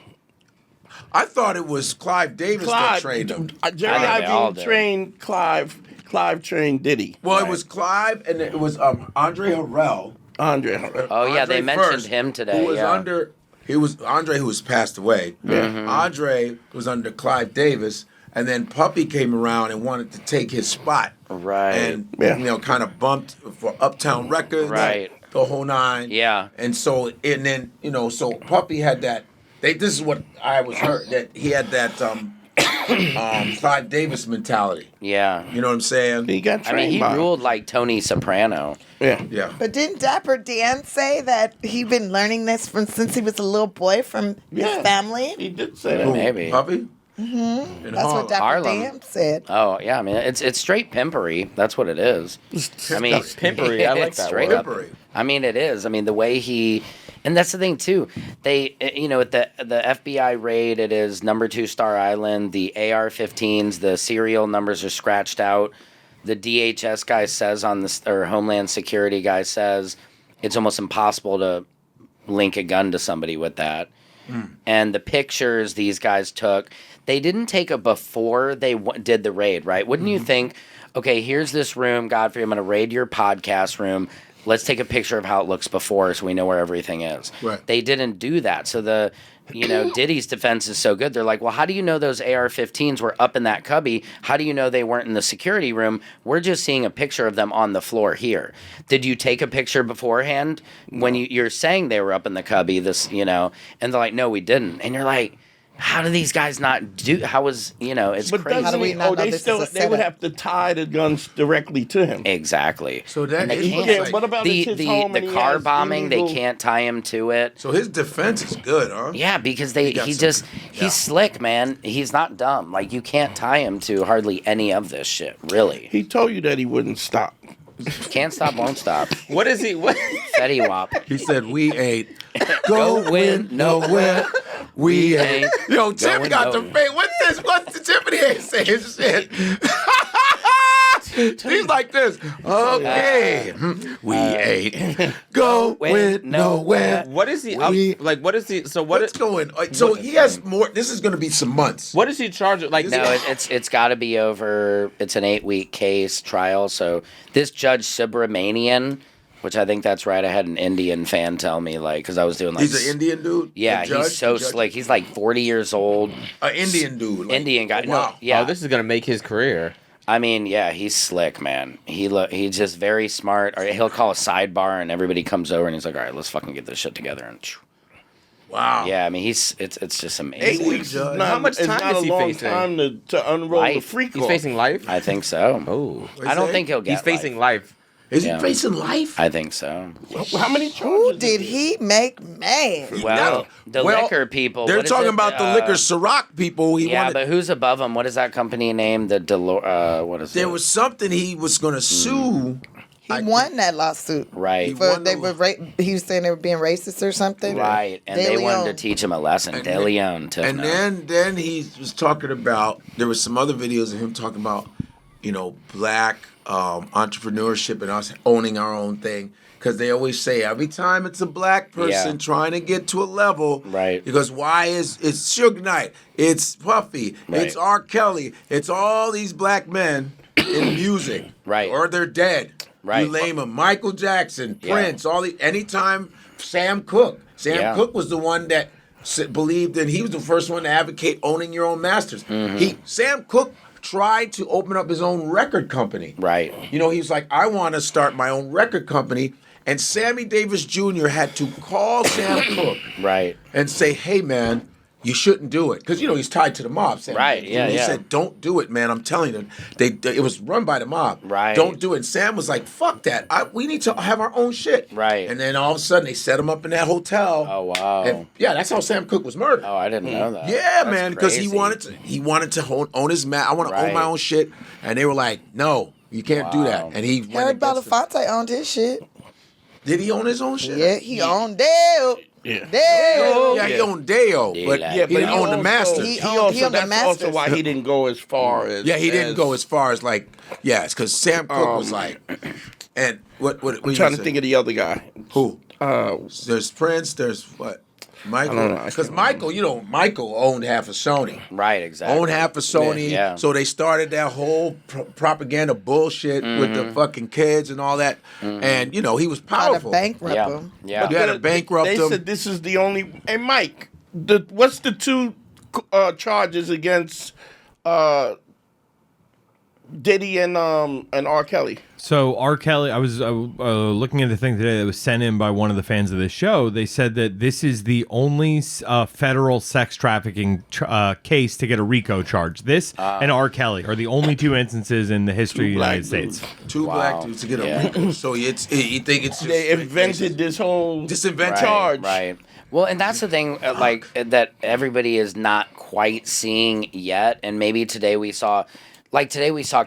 I thought it was Clive Davis that trained him. Jerry Iovine trained Clive. Clive trained Diddy. Well, it was Clive, and it was Andre Harrell. Oh yeah, they mentioned him today. Who was He was Andre, who was passed away. Mm-hmm. Andre was under Clive Davis. And then Puppy came around and wanted to take his spot. Right. And, kind of bumped for Uptown Records. Right. The whole 9. Yeah. And so, so Puppy had that. This is what I was heard, that he had that Clive Davis mentality. Yeah. You know what I'm saying? He got trained he ruled like Tony Soprano. Yeah. But didn't Dapper Dan say that he'd been learning this since he was a little boy from his family? He did say that. Maybe. Puppy? Mm-hmm. That's what Dapper Dan said. Oh yeah, I mean it's straight pimpery. That's what it is. I mean pimpery. I like that straight word. Up. I mean it is. I mean the way he, and that's the thing too. They at the FBI raid, it is number 2 Star Island. The AR-15s, the serial numbers are scratched out. The DHS guy says or Homeland Security guy says it's almost impossible to link a gun to somebody with that. And the pictures these guys took, they didn't take it before they did the raid, right? Wouldn't you think, okay, here's this room, Godfrey, I'm going to raid your podcast room. Let's take a picture of how it looks before so we know where everything is. Right. They didn't do that. So Diddy's defense is so good. They're like, well, how do you know those AR-15s were up in that cubby? How do you know they weren't in the security room? We're just seeing a picture of them on the floor here. Did you take a picture beforehand when you're saying they were up in the cubby? And they're like, no, we didn't. And you're like, how do these guys not do? How is it's but crazy? How do we not know this is a they would have to tie the guns directly to him. Exactly. So that they is can't. What about the his home and he car has bombing? illegal- They can't tie him to it. So his defense is good, huh? Yeah, because he's slick, man. He's not dumb. Like you can't tie him to hardly any of this shit, really. He told you that he wouldn't stop. Can't stop, won't stop. What is he? What? Fetty Wap. He said, we ain't going nowhere. We ain't. Yo, Tim got the face. What's this? What's the Tiffany ain't saying shit? He's like this. Okay. We ain't going nowhere. What is he up? Like, what is he? So What's going on? So he has more. This is going to be some months. What is he charged? Like, No, it's got to be over. It's an 8-week case trial. So this Judge Subramanian, Which I think that's right. I had an Indian fan tell me, like, because I was doing like. He's an Indian dude. Yeah, The judge? he's so The judge? slick. He's like 40 years old. An Indian dude. Like, Indian guy. wow. No, yeah. Oh, this is gonna make his career. I mean, yeah, he's slick, man. He's just very smart. Or he'll call a sidebar, and everybody comes over, and he's like, "All right, let's fucking get this shit together." And wow. yeah, I mean, it's just 8 amazing. weeks is not, How much it's time not is a he long facing? time to unroll the Life. freak He's off. facing life. I think so. Oh, I don't say? think he'll get. he's facing life. life. Is Yeah. he facing life? I think so. How many Who charges? did he make mad? Well, the Well, liquor people. They're what is talking it? about the liquor Ciroc people. He Yeah, wanted. but who's above him? What is that company name? The what is There it? was something he was going to sue. He won that lawsuit. Right. For won they the- were he was saying they were being racist or something. Right, and De they wanted to Leon. teach him a lesson. And De then- Leon, And then he was talking about, there was some other videos of him talking about, black entrepreneurship and us owning our own thing. Because they always say every time it's a black person Yeah. trying to get to a level, Right. Because why it's Suge Knight, it's Puffy, Right. it's R. Kelly, it's all these black men in music, Right. Or they're dead, Right. You name them, Michael Jackson, Yeah. Prince, anytime Sam Cooke. Sam Cooke was the one that believed in. He was the first one to advocate owning your own masters. Mm-hmm. Sam Cooke tried to open up his own record company. Right. He was like, I want to start my own record company. And Sammy Davis Jr. had to call Sam Cooke Right. and say, hey, man, you shouldn't do it. Because, he's tied to the mob. Sammy Right, Davis yeah, Jr. He yeah. said, don't do it, man. I'm telling you. It was run by the mob. Right. Don't do it. And Sam was like, fuck that. We need to have our own shit. Right. And then all of a sudden, they set him up in that hotel. Oh, wow. And, yeah, that's how Sam Cooke was murdered. Oh, I didn't know that. Yeah, That's man, because he crazy. wanted to own his I want to own my Right. own shit, and they were like, no, you can't do that. Wow. And he went Harry against it. Belafonte owned his shit. Did he own his own shit? Yeah, he owned Dale. Yeah. Dale. Yeah, he owned Deo, but Yeah, he didn't own the master. He He owned also, the that's also masters. why he didn't go as far as. Yeah, he didn't go as far as it's because Sam Cooke was like, and what I'm trying to think of the other guy. who? There's Prince. There's what? Michael. I don't know. I Because can't Michael, Michael owned half of Sony. Right, exactly. Owned half of Sony. Yeah. So they started that whole propaganda bullshit with the fucking kids and all that. And, he was Trying to powerful. bankrupt Yeah. him. Yeah. You had to bankrupt They him. said this is the only. Hey, Mike, what's the two charges against Diddy and R. Kelly? So R. Kelly, I was looking at the thing today that was sent in by one of the fans of this show. They said that this is the only federal sex trafficking case to get a RICO charge. This and R. Kelly are the only two instances in the history of the United States. Two black dudes to get a so you think it's just They invented this whole charge. Right. Well, and that's the thing, that everybody is not quite seeing yet. And maybe today we saw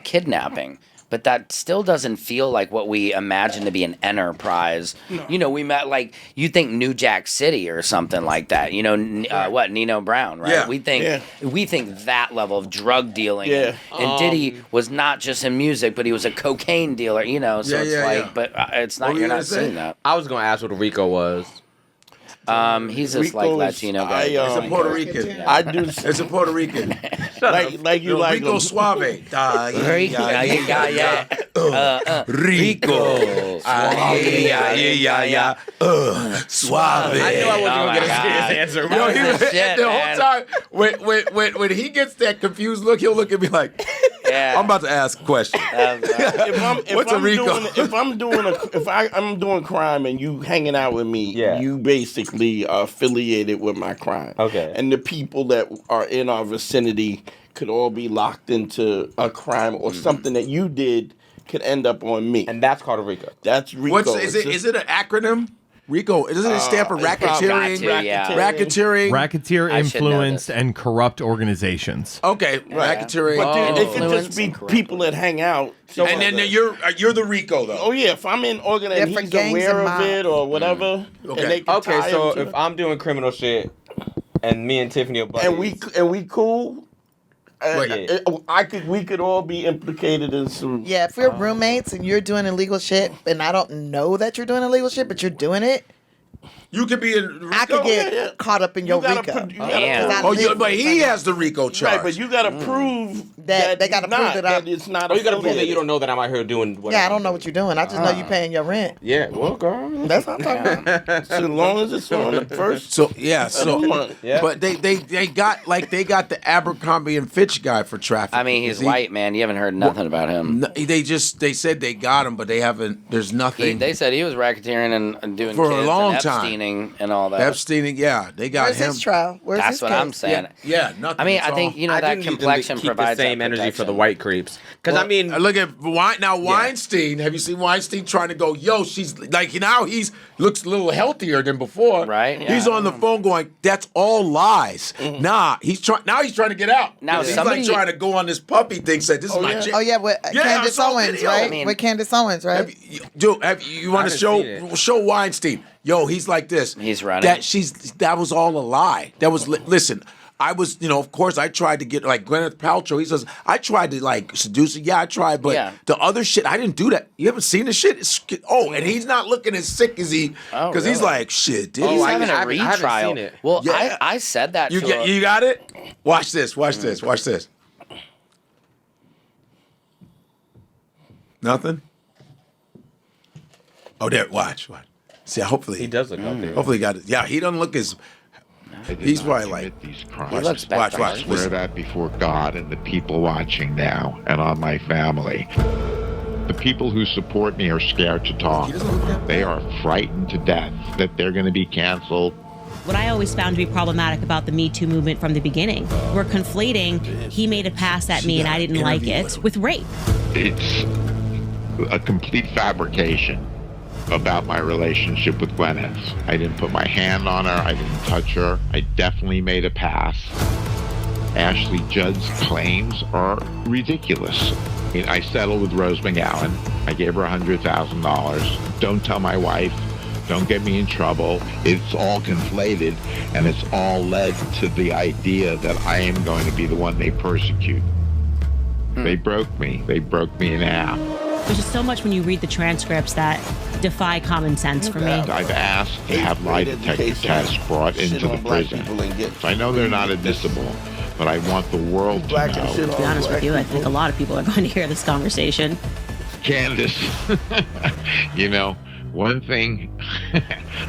Kidnapping, but that still doesn't feel like what we imagine to be an enterprise. No. We met you think New Jack City or something like that. Nino Brown, right? Yeah. We think that level of drug dealing. Yeah. And Diddy was not just in music, but he was a cocaine dealer. So but it's not. What were You're you not gonna say? seeing that. I was gonna ask what a RICO was. He's this Rico is- Latino guy. It's a Puerto Rican. I do. It's a Puerto Rican. like you like Rico them. Suave. Rico. Suave. I knew I wasn't Oh gonna get my a serious God. answer. That was He the was- shit, the man. whole time when he gets that confused look, he'll look at me like, Yeah. I'm about to ask a question. What's a RICO? If I'm doing crime and you hanging out with me, Yeah. you basically are affiliated with my crime. Okay. And the people that are in our vicinity could all be locked into a crime or something that you did could end up on me. And that's called a RICO. That's RICO. Is it an acronym? RICO. Doesn't it stand for it's probably racketeering? got to, yeah. Racketeering. Racketeer, I should know influenced, this. and corrupt organizations. Okay, racketeering. But dude, it could Influence just be and corrupt. people that hang out. And then you're the RICO though. Oh yeah, if I'm in organization, Different he's gangs aware and of it or whatever. Okay. And they can Okay, tie so him to if it. I'm doing criminal shit and me and Tiffany are buddies, and we cool. Wait. We could all be implicated in some. Yeah, if we're roommates and you're doing illegal shit, and I don't know that you're doing illegal shit, but you're doing it, You could be in RICO. I could get caught up in your RICO. But he has the RICO charge. Right, but you got to prove that they got to prove that it's not. Oh, you got to prove that you don't know that I'm out here doing. Yeah, I don't know what you're doing. I just know you paying your rent. Yeah, well, girl. That's what I'm talking about. So long as it's on the first. So but they got the Abercrombie and Fitch guy for trafficking. I mean, he's white, man. You haven't heard nothing about him. No, they said they got him, but they haven't. There's nothing. They said he was racketeering and doing for kids a long and time. Epsteining and all that. Epsteining, yeah, they got Where's him. his trial? Where's That's his what case? I'm saying. Yeah, nothing. I mean, It's I think all- that complexion keep provides the same that energy for the protection. white creeps. Because I mean, look at Weinstein. Have you seen Weinstein trying to go? Yo, she's like now looks a little healthier than before. Right? Yeah. He's on the phone going, "That's all lies." Nah, he's trying to get out. Now he's somebody trying to go on this puppy thing. Said, "This is my chick." Oh yeah, with Candace Owens, right? With Candace Owens, right? You want to show Weinstein? Yo, he's like this. He's running. That was all a lie. That was listen. I was, of course, I tried to get like Gwyneth Paltrow. He says I tried to like seduce her. Yeah, I tried, but the other shit, I didn't do that. You haven't seen the shit? And he's not looking as sick as he, because he's like shit. Dude. He's having a I retrial. haven't seen it. Well, Yeah. I said that. You got it? Watch this. Watch this. Nothing. Oh, there. Watch. See, hopefully he does look healthy. Hopefully, he got it. Yeah, he doesn't look as. He's probably like. These crimes. Watch. I swear that before God and the people watching now, and on my family. The people who support me are scared to talk. They are frightened to death that they're going to be canceled. What I always found to be problematic about the Me Too movement from the beginning, we're conflating he made a pass at me and I didn't like it with rape. It's a complete fabrication about my relationship with Gwyneth. I didn't put my hand on her. I didn't touch her. I definitely made a pass. Ashley Judd's claims are ridiculous. I settled with Rose McGowan. I gave her $100,000. Don't tell my wife. Don't get me in trouble. It's all conflated, and it's all led to the idea that I am going to be the one they persecute. They broke me. They broke me in half. There's just so much when you read the transcripts that defy common sense for me. I've asked to have lie detector tests brought into the prison. So I know they're not admissible, but I want the world to know. To be honest with you, I think a lot of people are going to hear this conversation. Candace, one thing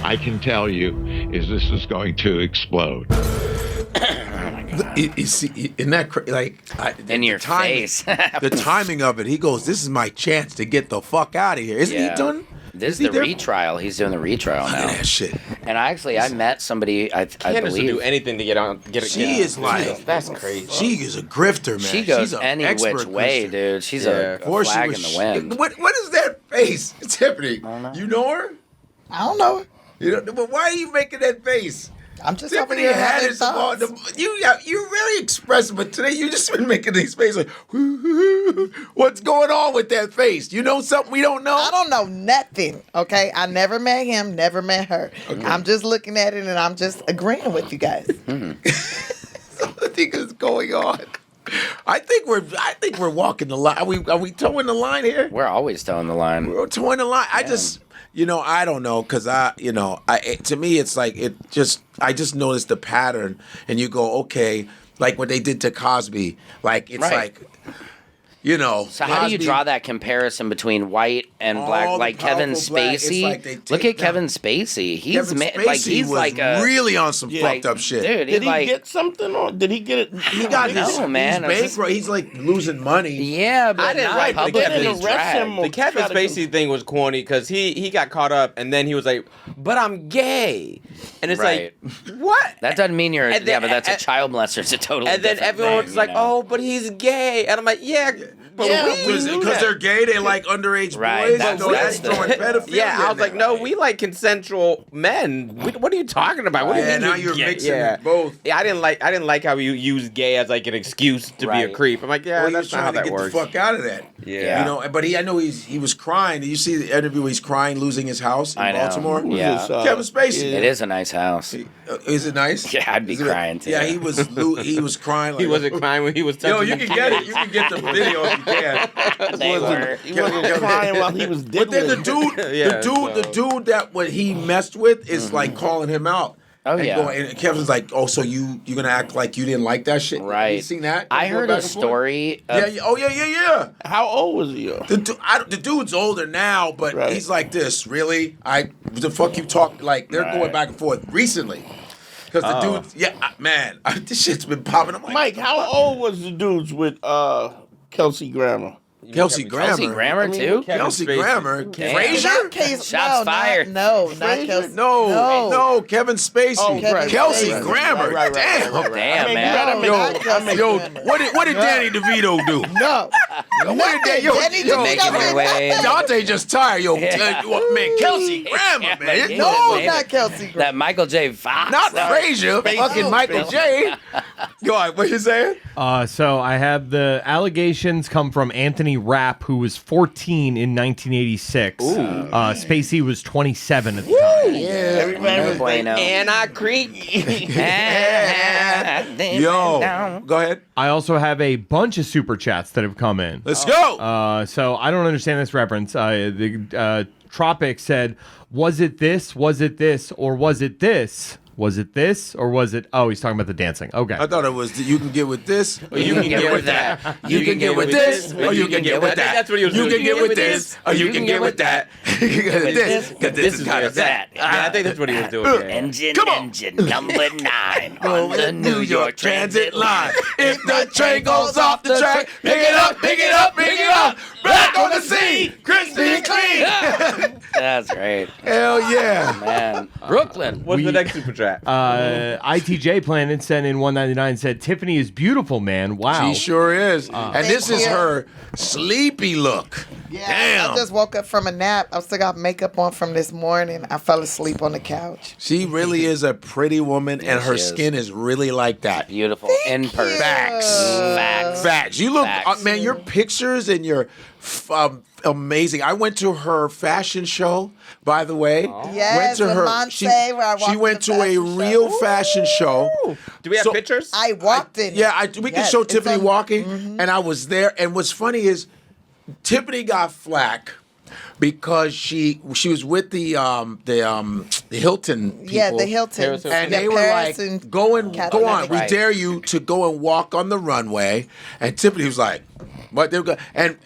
I can tell you is this is going to explode. You see, in that in your face, the timing of it. He goes, "This is my chance to get the fuck out of here." Isn't he done? This is the retrial. He's doing the retrial now. That shit. And I met somebody. I Candace believe will do anything to get. She is like that's crazy. She is a grifter, man. She goes She's any which way, dude. She's a flag in the wind. What is that face, Tiffany? You know her? I don't know her. You know, but why are you making that face? I'm just Tiffany over here having Haddish. thoughts. You're really expressive, but today you just been making these faces like, what's going on with that face? You know something we don't know? I don't know nothing, okay? I never met him, never met her. Okay. I'm just looking at it and I'm just agreeing with you guys. Something is going on. I think we're walking the line. Are we towing the line here? We're always towing the line. We're towing the line. Yeah. I don't know, because to me, it's like, I just noticed the pattern, and you go, okay, like what they did to Cosby, like, it's like, So how do you draw that comparison between white and black? Like Kevin Spacey. Like Look at Kevin Spacey. He's really on some fucked up shit. Dude, did he get something, or did he get it? He got his man. He's like losing money. Yeah, but I didn't not like publicly. the Kevin Spacey thing was corny because he got caught up and then he was like, "But I'm gay," and it's like, what? That doesn't mean you're. But that's a child molester. It's a totally. And then everyone was like, "Oh, but he's gay," and I'm like, "Yeah." Because they're gay, they like underage boys. That's throwing pedophilia. Yeah, I was like, no, we like consensual men. What are you talking about? What do you mean? Now you're mixing both. Yeah, I didn't like how you use gay as like an excuse to be a creep. I'm like, yeah, that's not how that works. Get the fuck out of that. Yeah, but I know he was crying. Did you see the interview where he's crying, losing his house in Baltimore? Yeah, Kevin Spacey. It is a nice house. Is it nice? Yeah, I'd be crying too. Yeah, he was crying. Like, he wasn't crying when he was touching. Yo, you can get it. You can get the video if you Yeah. They were. He wasn't crying while he was But then diddling. the dude that what he messed with is like calling him out. Oh, and yeah. And Kevin's like, oh, so you're gonna act like you didn't like that shit? Right. You seen that? I Going heard back a and forth? story. Yeah. Oh yeah. How old was he? The dude's older now, but Right. he's like this. Really? The fuck you talk like they're going back and forth recently. Because the dude, man, this shit's been popping. I'm like, Mike, how old was the dudes with Kelsey Grammer? Kelsey Grammer. Kelsey Grammer, too? Kelsey Grammer. Damn. Frazier? Not case, Shots fired. No, not Frazier? Kelsey. No, Kevin Spacey. Oh, right, Kelsey right, Grammer. right. Damn. Damn, man. Yo, what did Danny DeVito do? No. What did Danny DeVito Making their way. Dante just tired, yo. Man, Kelsey Grammer, man. No, not Kelsey. That Michael J. Fox. Not Frazier. Fucking Michael J. Go on, what you saying? So I have the allegations come from Anthony Rapp, who was 14 in 1986. Spacey was 27 at the time. Yeah. Everybody was Bueno. Anna Creek. Yo, go ahead. I also have a bunch of super chats that have come in. Let's go. So I don't understand this reference. The Tropic said, was it this, or was it this? Was it this, or was it... Oh, he's talking about the dancing. Okay. I thought it was you can get with this, Or you can get with that. You can get with this, or you can get with that. That's what he was You doing. can get with this, or you can get with that. You can get with this, because this is kind of that. Yeah, I think that's what he was doing. Engine, Come on. engine number 9 on the New York Transit line. If the train goes off the track, pick it up, pick it up, pick it up. Back on the scene, crispy and clean. That's great. Hell yeah. Man. Brooklyn. What's the next super chat? ITJ Planet sent in 199 said, Tiffany is beautiful, man. Wow. She sure is. And this is you. her sleepy look. Yeah, Damn. I just woke up from a nap. I still got makeup on from this morning. I fell asleep on the couch. She really is a pretty woman, and her she is. skin is really like that. Beautiful. In person. Facts. You look, Facts. man, your pictures and your amazing. I went to her fashion show, by the way. Yes, went to with her. Monse, where I walked she went in to the a fashion real show. fashion show. Do we have So- pictures? I walked in. Yeah, we can Yes, show it's Tiffany on- walking, Mhm. and I was there. And what's funny is, Tiffany got flack because she was with the Hilton people. Yeah, the Hilton. And Yeah, they were Paris like, and go on, Catherine. we Right. dare you to go and walk on the runway. And Tiffany was like, what they were go-. and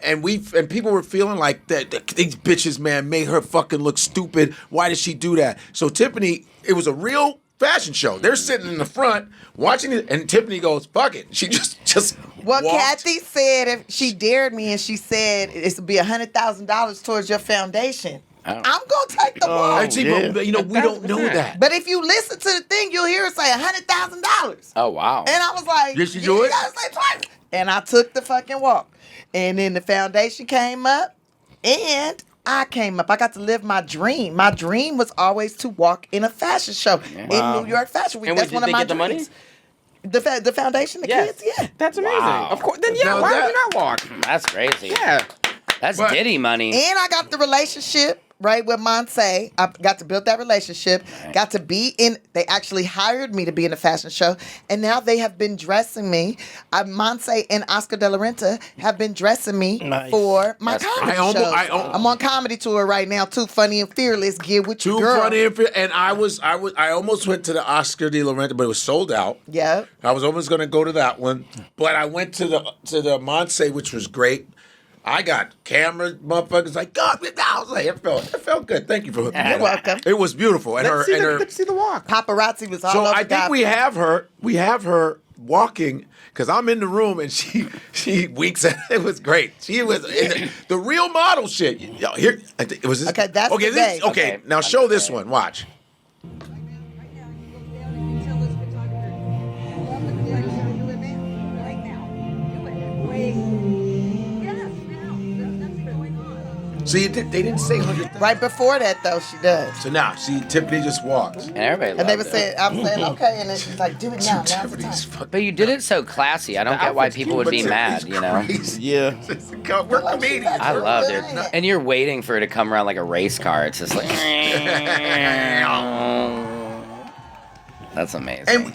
people were feeling like that these bitches, man, made her fucking look stupid. Why did she do that? So Tiffany, it was a real fashion show. They're sitting in the front watching it, and Tiffany goes, fuck it. She just Well, walked. Kathy said if she dared me and she said it would be $100,000 towards your foundation. I'm gonna take the walk. And see, but, you know, we don't know that. But if you listen to the thing, you'll hear it say $100,000. Oh, wow. And I was like, Did she do it? gotta say twice. And I took the fucking walk. And then the foundation came up, and I came up. I got to live my dream. My dream was always to walk in a fashion show in New York Fashion Week. And That's did one of they my get the money? dreams. The foundation, the Yes. kids, yeah. That's amazing. Wow. Of course. Then yeah, Now why that- would you not walk? That's crazy. Yeah. That's But- Diddy money. And I got the relationship right with Monse. I got to build that relationship. Got to be in. They actually hired me to be in a fashion show, and now they have been dressing me. Monse and Oscar De La Renta have been dressing me for my comedy shows. I'm on comedy tour right now. Too Funny and Fearless. Get with your Too girl. funny, and I almost went to the Oscar de la Renta, but it was sold out. Yeah. I was almost going to go to that one, but I went to the Monse, which was great. I got cameras, motherfuckers like, God, I was like, it felt good. Thank you for hooking me You're up. welcome. It was beautiful, and Let's see the walk. Paparazzi was all So over. I think we have her walking because I'm in the room and she weeks. It was great. She was in the real model shit. Yo, here I think it was this. Okay, that's okay. today. Okay, now show this one. Watch. See, they didn't say 100,000. Right before that, though, she does. So now, see, Tiffany just walks. And everybody And they loved were it. saying, I'm saying, okay, and then she's like, do it now. Now's the Tiffany's time. fucking. But you did it so classy. I don't get why people would be mad, you know? Yeah. We're comedians. I loved it. And you're waiting for it to come around like a race car. It's just like... That's amazing.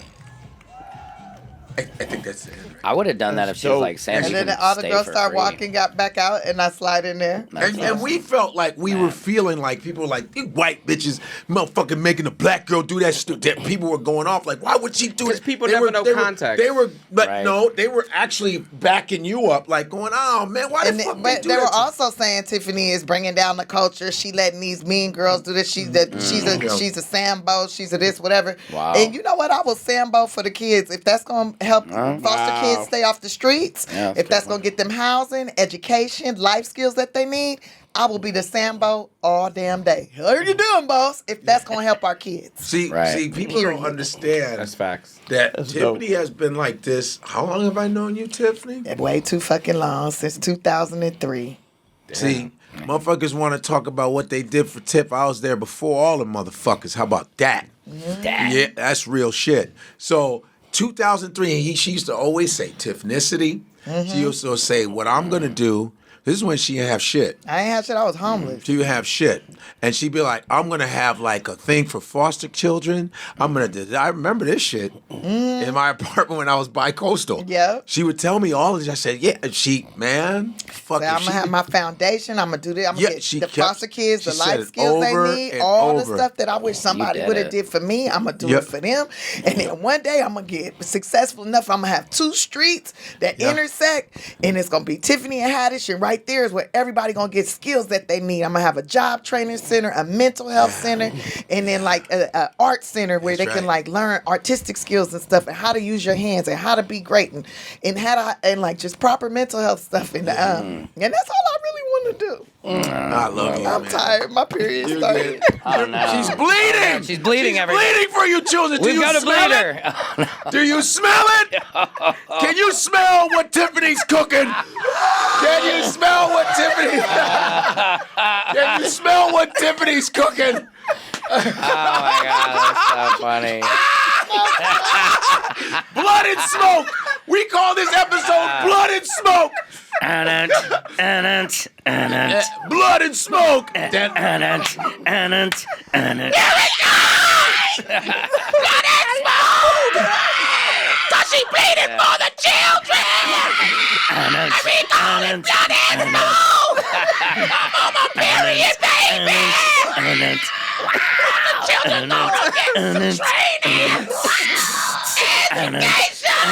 And I think that's it. I would have done that if she was like, Sam, And you then can all the stay girls for start free. walking, got back out, and I slide in there. And we felt like we were feeling like people were like, "You white bitches, motherfucking making a black girl do that shit." That people were going off like, "Why would she do it?" Because people never know context. They were, but Right. no, they were actually backing you up, like going, "Oh man, why the fuck But do they that were to-" also saying Tiffany is bringing down the culture. She letting these mean girls do this. She's a Sambo. She's a this, whatever. Wow. And you know what? I will Sambo for the kids. If that's going to help foster kids stay off the streets, Yeah, if that's going to get them housing, education, life skills that they need, I will be the Sambo all damn day. How you doing, boss? If that's going to help our kids. See, people don't understand That's facts. that That's Tiffany dope. has been like this. How long have I known you, Tiffany? Way too fucking long, since 2003. See, motherfuckers want to talk about what they did for Tiff. I was there before all the motherfuckers. How about that? Yeah, that's real shit. So 2003, she used to always say Tiffnicity. She used to say, what I'm going to do, this is when she didn't have shit. I ain't have shit. I was homeless. She would have shit. And she'd be like, I'm going to have like a thing for foster children. I remember this shit in my apartment when I was bi-coastal. Yeah. She would tell me all of this. I said, yeah, fuck So I'm going to have my foundation. I'm going to do this. I'm going to get the foster kids, the she life said it skills over they need, and all over. the stuff that I wish somebody did would have it. did for me. I'm going to do it for them. And then one day I'm going to get successful enough. I'm going to have two streets that intersect. And it's going to be Tiffany and Haddish. And right there is where everybody going to get skills that they need. I'm going to have a job training center, a mental health center, and then like a art center where they can like learn artistic skills and stuff and how to use your hands and how to be great and how to, and like just proper mental health stuff. And that's all I really want to do. I love you, I'm man. tired. My period started. Oh, no. She's bleeding. She's bleeding, She's everybody. bleeding for you children. Do We've you got a smell bleeder. it? Do you smell it? Can you smell what Tiffany's cooking? Can you smell what Tiffany? Can you smell what Tiffany's cooking? Oh my God, that's so funny. Blood and smoke. We call this episode Blood and Smoke. Blood and smoke. Cause she bleeding for the children. We call it blood and smoke. I'm on my period, baby. The children gonna get some training. Education.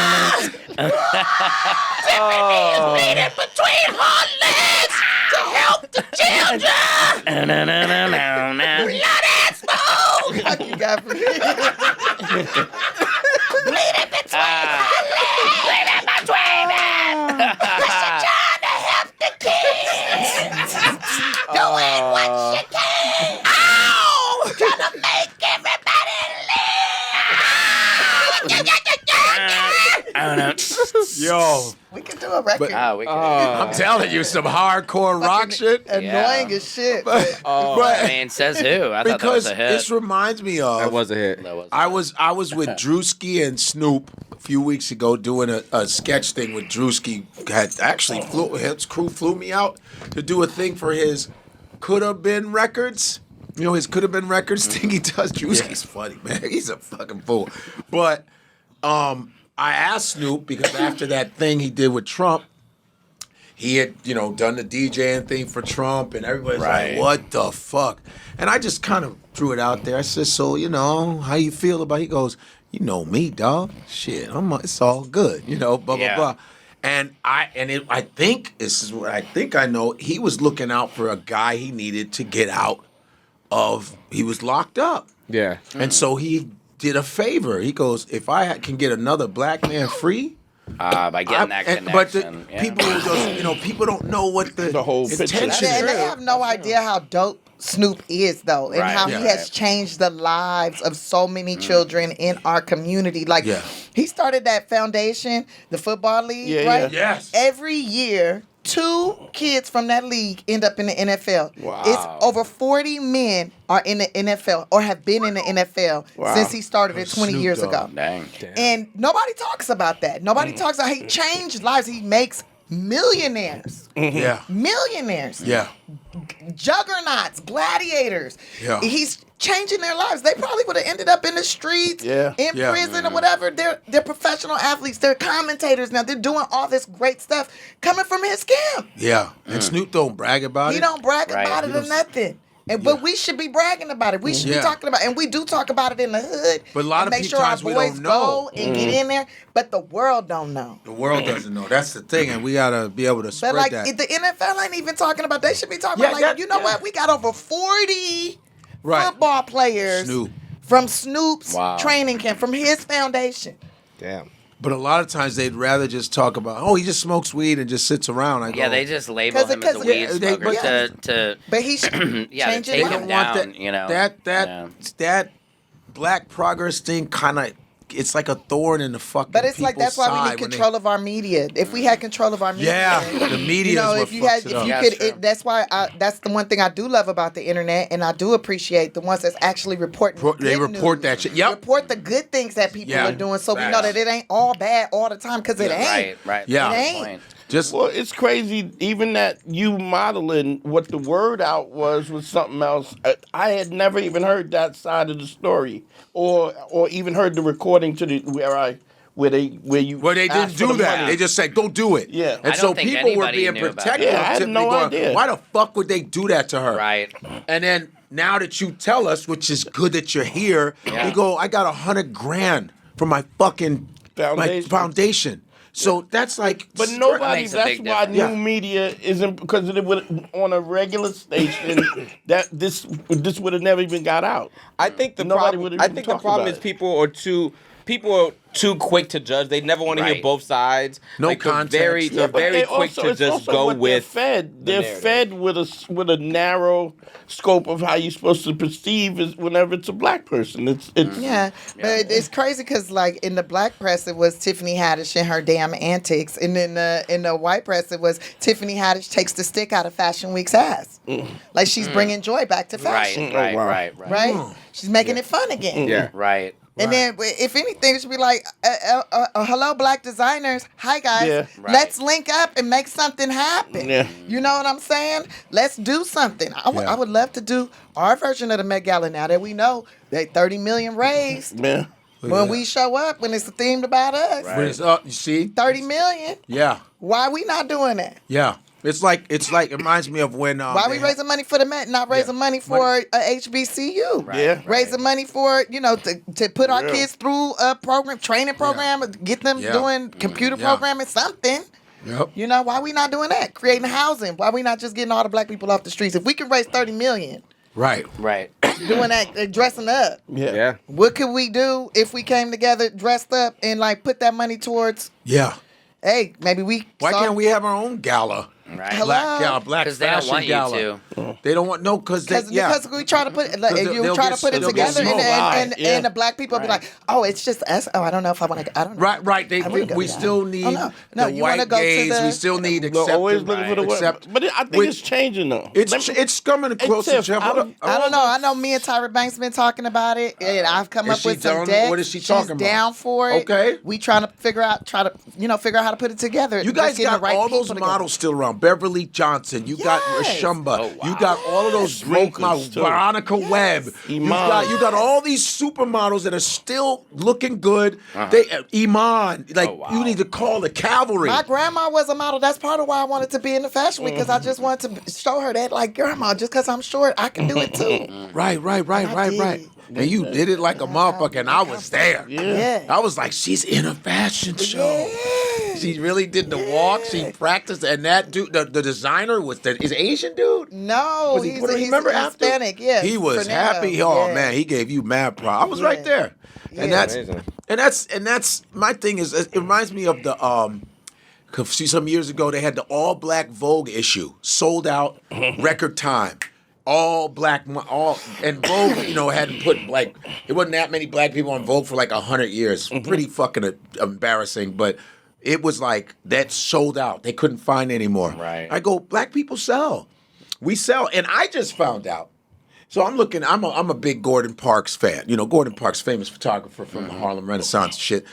Tiffany is bleeding between her legs to help the children. Blood and smoke. Fuck you, Godfrey. Bleeding between her legs. Bleeding between them. Cause she's trying to help the kids. Doing what she can. Ow! Trying to make everybody live. Yo. We can do a record. I'm telling you, some hardcore rock shit. Annoying as shit. But, I mean, says who? I thought that was a hit. This reminds me of. That was a hit. I was with Drewski and Snoop a few weeks ago doing a sketch thing with Drewski. Had actually his crew flew me out to do a thing for his Could Have Been Records. You know, his Could Have Been Records thing he does. Drewski's funny, man. He's a fucking fool. But I asked Snoop because after that thing he did with Trump, he had, done the DJing thing for Trump, and everybody's like, what the fuck? And I just kind of threw it out there. I said, so, how you feel about it? He goes, you know me, dog. Shit, it's all good, blah, blah, blah. And I think, this is what I think I know, he was looking out for a guy he needed to get out of, he was locked up. Yeah. And so he did a favor. He goes, if I can get another black man free, by getting that connection. But people just, people don't know what the whole intention is. And they have no idea how dope Snoop is, though, and how he has changed the lives of so many children in our community. Like, he started that foundation, the football league, right? Yes. Every year, 2 kids from that league end up in the NFL. Wow. It's over 40 men are in the NFL or have been in the NFL since he started it 20 years ago. Dang. And nobody talks about that. Nobody talks about he changed lives. He makes millionaires. Yeah. Millionaires. Yeah. Juggernauts, gladiators. Yeah. He's changing their lives. They probably would have ended up in the streets, in prison or whatever. They're professional athletes. They're commentators now. They're doing all this great stuff coming from his camp. Yeah. And Snoop don't brag about it. He don't brag about it or nothing. But we should be bragging about it. We should be talking about it. And we do talk about it in the hood. But a lot of make people sure our times we boys don't know. go and get in there. But the world don't know. The world doesn't know. That's the thing, and we gotta be able to spread But like that. the NFL ain't even talking about. They should be talking about like, you know what? We got over 40 football players from Snoop's training camp, from his foundation. Damn. But a lot of times they'd rather just talk about, oh, he just smokes weed and just sits around. I go, they just label him as a weed smoker But he should change it. Take him down, you know. That black progress thing kind of, it's like a thorn in the fucking But it's like people's that's why we side need when control of our media. If we had control of our media, the media you know, is what if you fucks had, it up. if you could, that's why that's the one thing I do love about the internet, and I do appreciate the ones that's actually reporting. They good report news. that shit. Yep. Report the good things that people are doing, so we know that it ain't all bad all the time, because it ain't. Right. Yeah. It ain't. Well, it's crazy. Even that you modeling what the word out was something else. I had never even heard that side of the story, or even heard the recording to the where they didn't do that. Money. They just said, go do it. Yeah. And so people were being protective of I had Tiffany no going, idea. why the fuck would they do that to her? Right. And then now that you tell us, which is good that you're here, we go, I got $100,000 from my fucking foundation. So that's like, but nobody. That's why new media isn't, because it would on a regular station that this would have never even got out. I think the problem. I think the problem is people are too quick to judge. They never want to hear both sides. No like, context. They're very quick to just go with. They're fed with a narrow scope of how you're supposed to perceive is whenever it's a black person. It's but it's crazy because like in the black press it was Tiffany Haddish and her damn antics, and then in the white press it was Tiffany Haddish takes the stick out of Fashion Week's ass. Like she's bringing joy back to fashion. Right. She's making it fun again. Yeah. Right. And then, if anything, it should be like, hello, black designers. Hi, guys. Let's link up and make something happen. Yeah. You know what I'm saying? Let's do something. I would love to do our version of the Met Gala now that we know that 30 million raised. Yeah. When we show up, when it's themed about us. When it's up, you see? 30 million. Yeah. Why we not doing that? Yeah. It's like it reminds me of when why we raising money for the Met, not raising money for HBCU? Raising money for to put our kids through a training program, get them doing computer programming, something. Yep. You know, why we not doing that? Creating housing. Why we not just getting all the black people off the streets? If we can raise 30 million. Right. Doing that, dressing up. Yeah. What could we do if we came together, dressed up, and like put that money towards? Yeah. Hey, maybe we. Why can't we have our own gala? Right. Black they don't want gala. you to. They don't want because we try to put it together and the black people be like, oh, it's just us. Oh, I don't know if I want to. I don't know. Right. We still need the white gays. We still need acceptance. Always looking for the white. But I think it's changing though. It's coming closer. I don't know. I know me and Tyra Banks been talking about it, and I've come up with some decks. What is she talking about? She's down for it. Okay. We trying to figure out how to put it together. You guys got all those models still around. Beverly Johnson. You got Rashumba. You got all of those great models. Veronica Webb. You got all these supermodels that are still looking good. Iman. You need to call the cavalry. My grandma was a model. That's part of why I wanted to be in the fashion week, because I just wanted to show her that, like, grandma, just because I'm short, I can do it too. Right. And you did it like a motherfucker, and I was there. Yeah. I was like, she's in a fashion show. Yeah. She really did the walk. She practiced, and that dude, the designer, is Asian dude? No, he's Hispanic. Yeah, he was happy. Oh man, he gave you mad pride. I was right there, and that's my thing. Is it reminds me of the see, some years ago they had the all black Vogue issue, sold out, record time. All black, and Vogue, hadn't put it wasn't that many black people on Vogue for 100 years. Pretty fucking embarrassing, but it was like that sold out. They couldn't find any more. Right. I go, black people sell. We sell, and I just found out. So I'm looking. I'm a big Gordon Parks fan. Gordon Parks, famous photographer from the Harlem Renaissance shit,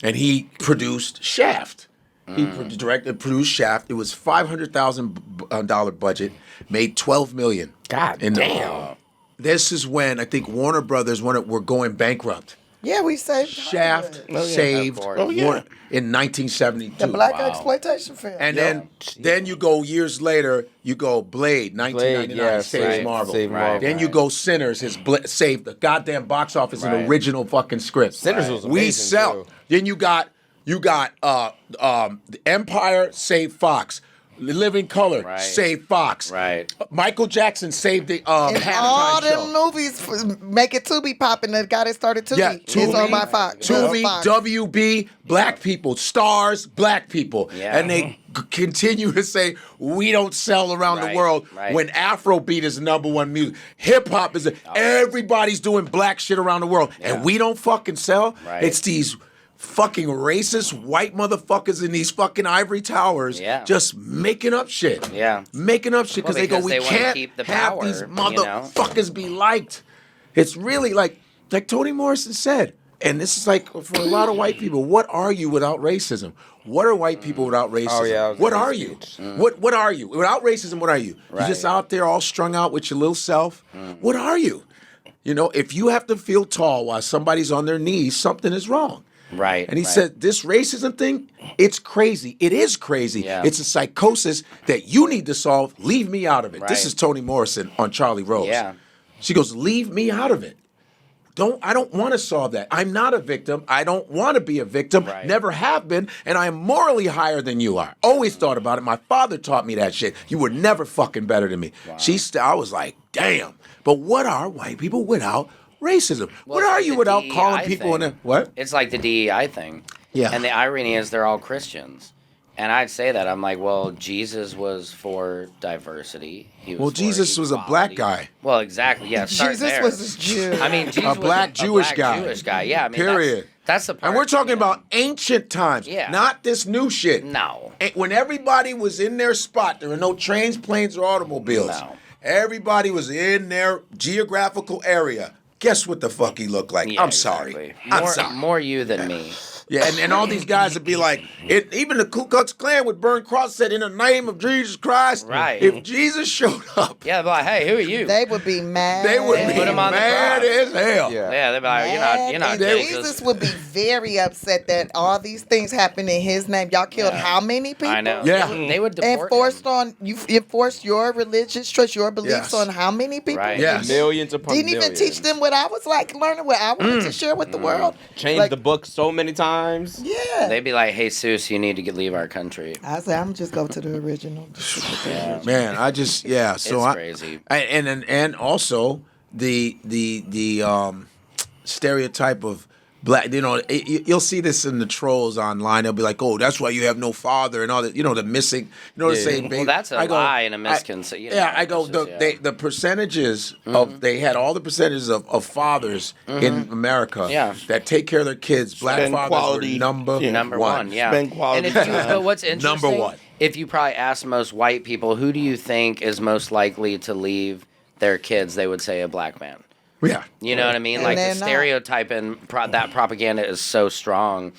and he produced Shaft. He directed, produced Shaft. It was $500,000 budget, made $12 million. God damn. This is when I think Warner Brothers were going bankrupt. Yeah, we saved Shaft Hollywood. saved Oh, yeah. Warner in 1972. The black exploitation film. And then you go years later, you go Blade, 1999, saves Marvel. Then you go Sinners, saved the goddamn box office an original fucking script. Sinners was We amazing, sell. too. Then you got the Empire saved Fox. Living Color saved Fox. Right. Michael Jackson saved the and Halftime all Show. them movies make it Tubi popping. The guy that started Tubi. Yeah, It's on my Fox. Tubi, Fox. WB, black people, stars, black people. Yeah. And they continue to say, we don't sell around the world when Afrobeat is #1 music. Hip hop is, everybody's doing black shit around the world. And we don't fucking sell. Right. It's these fucking racist white motherfuckers in these fucking ivory towers just making up shit. Yeah. Making up shit Well, because they go, we they wanna can't keep the have power, these you know? motherfuckers be liked. It's really like Toni Morrison said, and this is like for a lot of white people, what are you without racism? What are white people without racism? Oh, yeah, What are you? What are you? Without racism, what are you? You're just out there all strung out with your little self. What are you? You know, if you have to feel tall while somebody's on their knees, something is wrong. Right. And he said, this racism thing, it's crazy. It is crazy. Yeah. It's a psychosis that you need to solve. Leave me out of it. This Right. is Toni Morrison on Charlie Rose. Yeah. She goes, leave me out of it. I don't want to solve that. I'm not a victim. I don't want to be a victim. Right. Never have been. And I am morally higher than you are. Always thought about it. My father taught me that shit. You were never fucking better than me. Wow. I was like, damn. But what are white people without racism? Well, what it's are like you the without DEI calling people in thing. a what? It's like the DEI thing. Yeah. And the irony is they're all Christians. And I'd say that. I'm like, well, Jesus was for diversity. He was Well, for Jesus was a black guy. Well, exactly. Yeah, start Jesus there. was a Jew. I mean, Jesus A black Jewish guy. Jewish guy. Yeah, I mean, Period. That's the part. And we're talking about ancient times, Yeah. not this new shit. No. When everybody was in their spot, there were no trains, planes, or automobiles. No. Everybody was in their geographical area. Guess what the fuck he looked like? Yeah, I'm sorry. exactly. I'm sorry. More you than me. Yeah, and all these guys would be like, even the Ku Klux Klan would burn cross said, in the name of Jesus Christ. Right. If Jesus showed up, Yeah, they'd be like, hey, who are you? They would be mad. they would be Put him on the mad cross. as hell. Yeah, they'd be like, you're not And Jesus. Jesus would be very upset that all these things happened in his name. Y'all killed how many people? I know. Yeah. They would deport And forced him. on you forced your religious choice, your beliefs Yes. on how many people? Right. Yes. Millions upon Didn't millions. even teach them what I was like, learning what I wanted to share with the world. Changed Like, the book so many times. Yeah. They'd be like, Jesus, you need to leave our country. I said, I'm just go to the original. Man, I just So It's crazy. And also the stereotype of black. You know, you'll see this in the trolls online. They'll be like, "Oh, that's why you have no father," and all that. You know, the missing. You know, the same. Well, that's a lie and a misconception. Yeah, I go. The percentages of they had all the percentages of fathers in America that take care of their kids. Black Spend fathers quality- were number one. Yeah. Spend quality And if you, time. but what's interesting? Number one. If you probably ask most white people, who do you think is most likely to leave their kids? They would say a black man. Yeah. You know what I mean? And Like they're the not. stereotype and that propaganda is so strong.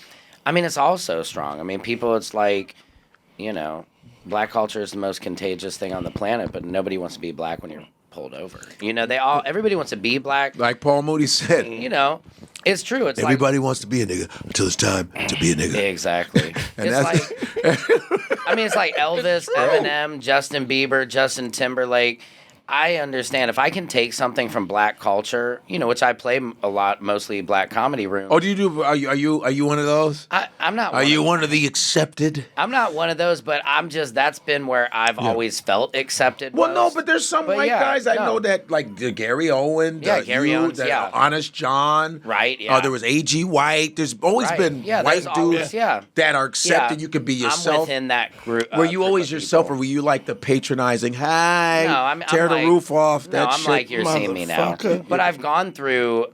I mean, it's all so strong. I mean, people, it's like, you know, black culture is the most contagious thing on the planet, but nobody wants to be black when you're pulled over. You know, everybody wants to be black. Like Paul Moody said. You know, it's true. It's Everybody wants to be a nigga until it's time to be a nigga. Exactly. And It's like, I mean, it's like Elvis, Eminem, Justin Bieber, Justin Timberlake. I understand if I can take something from black culture, you know, which I play a lot, mostly black comedy room. Oh, do you do? Are you one of those? I'm not. Are you one of the accepted? I'm not one of those, but I'm just. That's been where I've always felt accepted. Well, no, most. but there's some But white yeah, guys I no. know that like Gary Owen. Gary Owens, yeah. Honest John. Right. Yeah. There was A.G. White. There's always Right. been Yeah, white there's always- dudes yeah. that are accepted. Yeah. You could be I'm yourself. within that group. Were you group always of yourself, people. or were you like the patronizing? Hi, No, I'm tear the like- roof off. No, that I'm shit, like you're seeing me now. motherfucker. But I've gone through,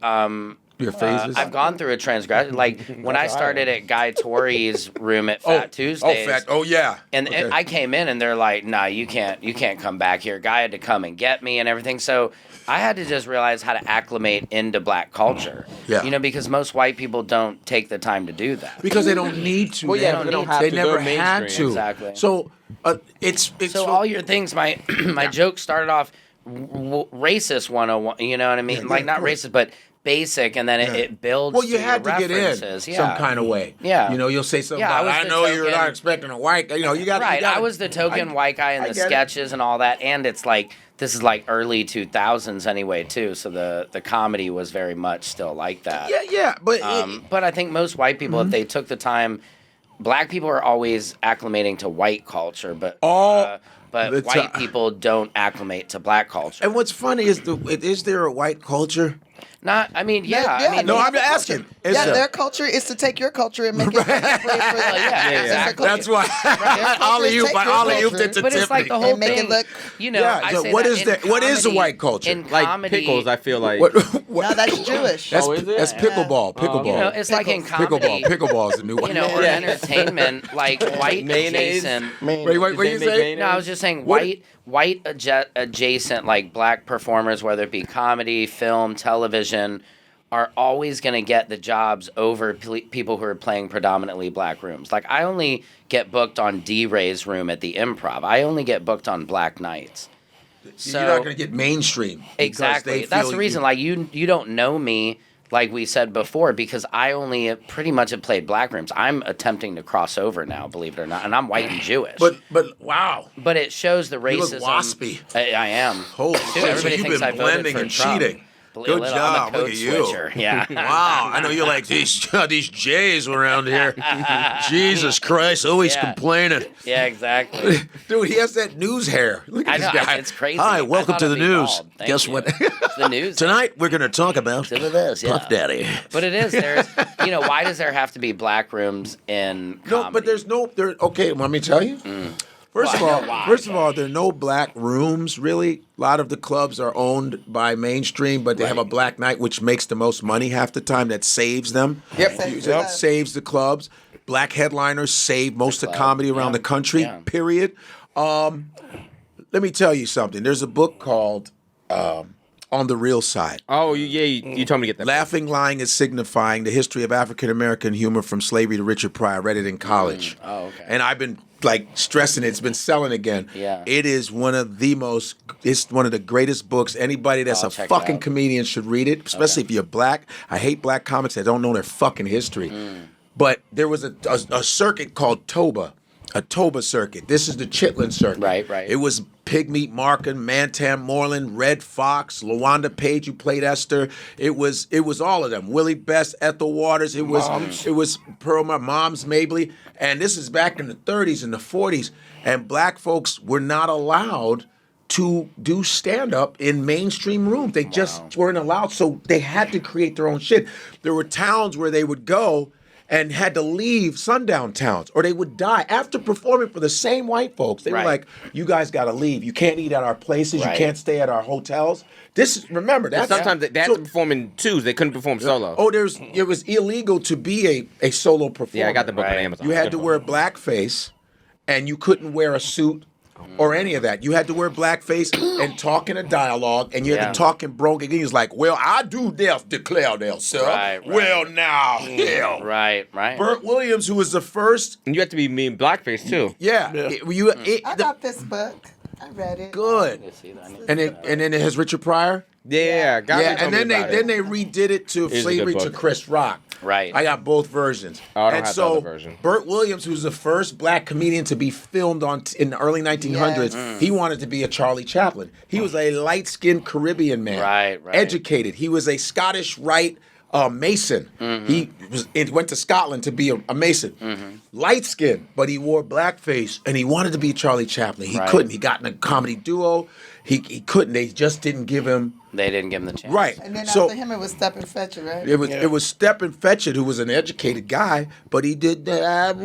Your phases? I've gone through a transgression. Like when I started at Guy Tori's room at Fat Tuesdays. Yeah. And I came in and they're like, "Nah, you can't come back here." Guy had to come and get me and everything. So I had to just realize how to acclimate into black culture. Yeah. You know, because most white people don't take the time to do that. Because they don't need to. Well, yeah, they don't have They to. never They're had mainstream. to. Exactly. So it's so all your things, my joke started off racist 101. You know what I mean? Like not racist, but basic, and then it builds. Well, you to had to your get in references. some kind of way. Yeah. You know, you'll say something Yeah, about, I the know you're token- not expecting a white, you know, you got Right, I was the token white guy in I the get it. sketches and all that, and it's like, this is like early 2000s anyway, too, so the comedy was very much still like that. Yeah, but... But I think most white people, if they took the time, black people are always acclimating to white culture, but the white ti- people don't acclimate to black culture. And what's funny is there a white culture? Not, I mean, yeah. Yeah, I mean, No, they I'm have a asking. culture. Is Yeah, there- their culture is to take your culture and make it contemporary for exactly. That's why alley-oop it to But it's like the Tiffany. whole And make thing. it look- You know, Yeah, I so say what that is in that? What is the comedy- white culture? In Like comedy, pickles, I feel like. No, that's Jewish. That's, Oh, is it? that's pickleball. Oh, Pickleball. You know, it's like in comedy. Pickleball is the new one. You know, or entertainment, like white Mayonnaise? adjacent. Wait, what Did you they make say? mayonnaise? No, I was just saying What- white adjacent, like black performers, whether it be comedy, film, television, are always going to get the jobs over people who are playing predominantly black rooms. Like I only get booked on D-Ray's room at the Improv. I only get booked on black nights. So You're not going to get mainstream. because exactly. they That's feel the reason. Like you don't know me. Like we said before, because I only pretty much have played black rooms. I'm attempting to cross over now, believe it or not, and I'm white and Jewish. But wow. But it shows the You look racism. waspy. I am. Holy Dude, shit, so everybody you've thinks been I voted blending for and Trump. cheating. Believe Good it, I'm a job. Look code at you. switcher. Yeah. Wow. I know you like these Jays around here. Jesus Christ, always Yeah. complaining. Yeah, exactly. Dude, he has that news hair. Look at I this know, guy. it's crazy. Hi, I welcome thought to the it'd be news. bald. Thank Guess you. what? It's the news. Tonight we're going to talk about Some of this, yeah. Puff Daddy. But it is. There's, why does there have to be black rooms in comedy? No, but there's no. Okay, let me tell you. First of all, there are no black rooms really. A lot of the clubs are owned by mainstream, but they have a black night, which makes the most money half the time. That saves them. That saves the clubs. Black headliners save most of comedy around the country. Yeah. Period. Let me tell you something. There's a book called On the Real Side. Oh, you told me to get that. Laughing, Lying, and Signifying: The History of African American Humor from Slavery to Richard Pryor. I read it in college. Oh, okay. And I've been stressing it. It's been selling again. Yeah. It is one of the greatest books. Anybody that's I'll a check it fucking out. comedian should read it, especially if you're black. I hate black comics that don't know their fucking history. But there was a circuit called Toba. A Toba circuit. This is the Chitlin circuit. Right. It was Pigmeat Markin, Mantan Moreland, Red Fox, LaWanda Page, who played Esther. It was all of them. Willie Best, Ethel Waters. It was Pearl, my Mom's Mabley. And this is back in the 30s and the 40s. And black folks were not allowed to do stand-up in mainstream rooms. They just weren't allowed. So they had to create their own shit. There were towns where they would go and had to leave sundown towns, or they would die after performing for the same white folks. They were like, "You guys got to leave. You can't eat at our places. You can't stay at our hotels." Remember that. Sometimes they had to perform in twos. They couldn't perform solo. Oh, it was illegal to be a solo performer. Yeah, I got the book on Amazon. You had to wear blackface, and you couldn't wear a suit or any of that. You had to wear blackface and talk in a dialogue, and you had to talk in broken English like, "Well, I do declare there, sir." Right. Well, now, hell. Right. Burt Williams, who was the first. And you have to be me in blackface too. Yeah. I got this book. I read it. Good. And then it has Richard Pryor. Yeah, and then they redid it to It is a Slavery good to book. Chris Rock. Right. I got both versions. Oh, I don't and have the so other version. Burt Williams, who's the first black comedian to be filmed in the early 1900s, he wanted to be a Charlie Chaplin. He was a light-skinned Caribbean man, Right. educated. He was a Scottish Rite Mason. He went to Scotland to be a Mason. Light-skinned, but he wore blackface, and he wanted to be Charlie Chaplin. He couldn't. He got in a comedy duo. He couldn't. They just didn't give him. They didn't give him the chance. Right. And then So after him, it was Stephen Fetcher, right? it was Stephen Fetchit, who was an educated guy, but he did that.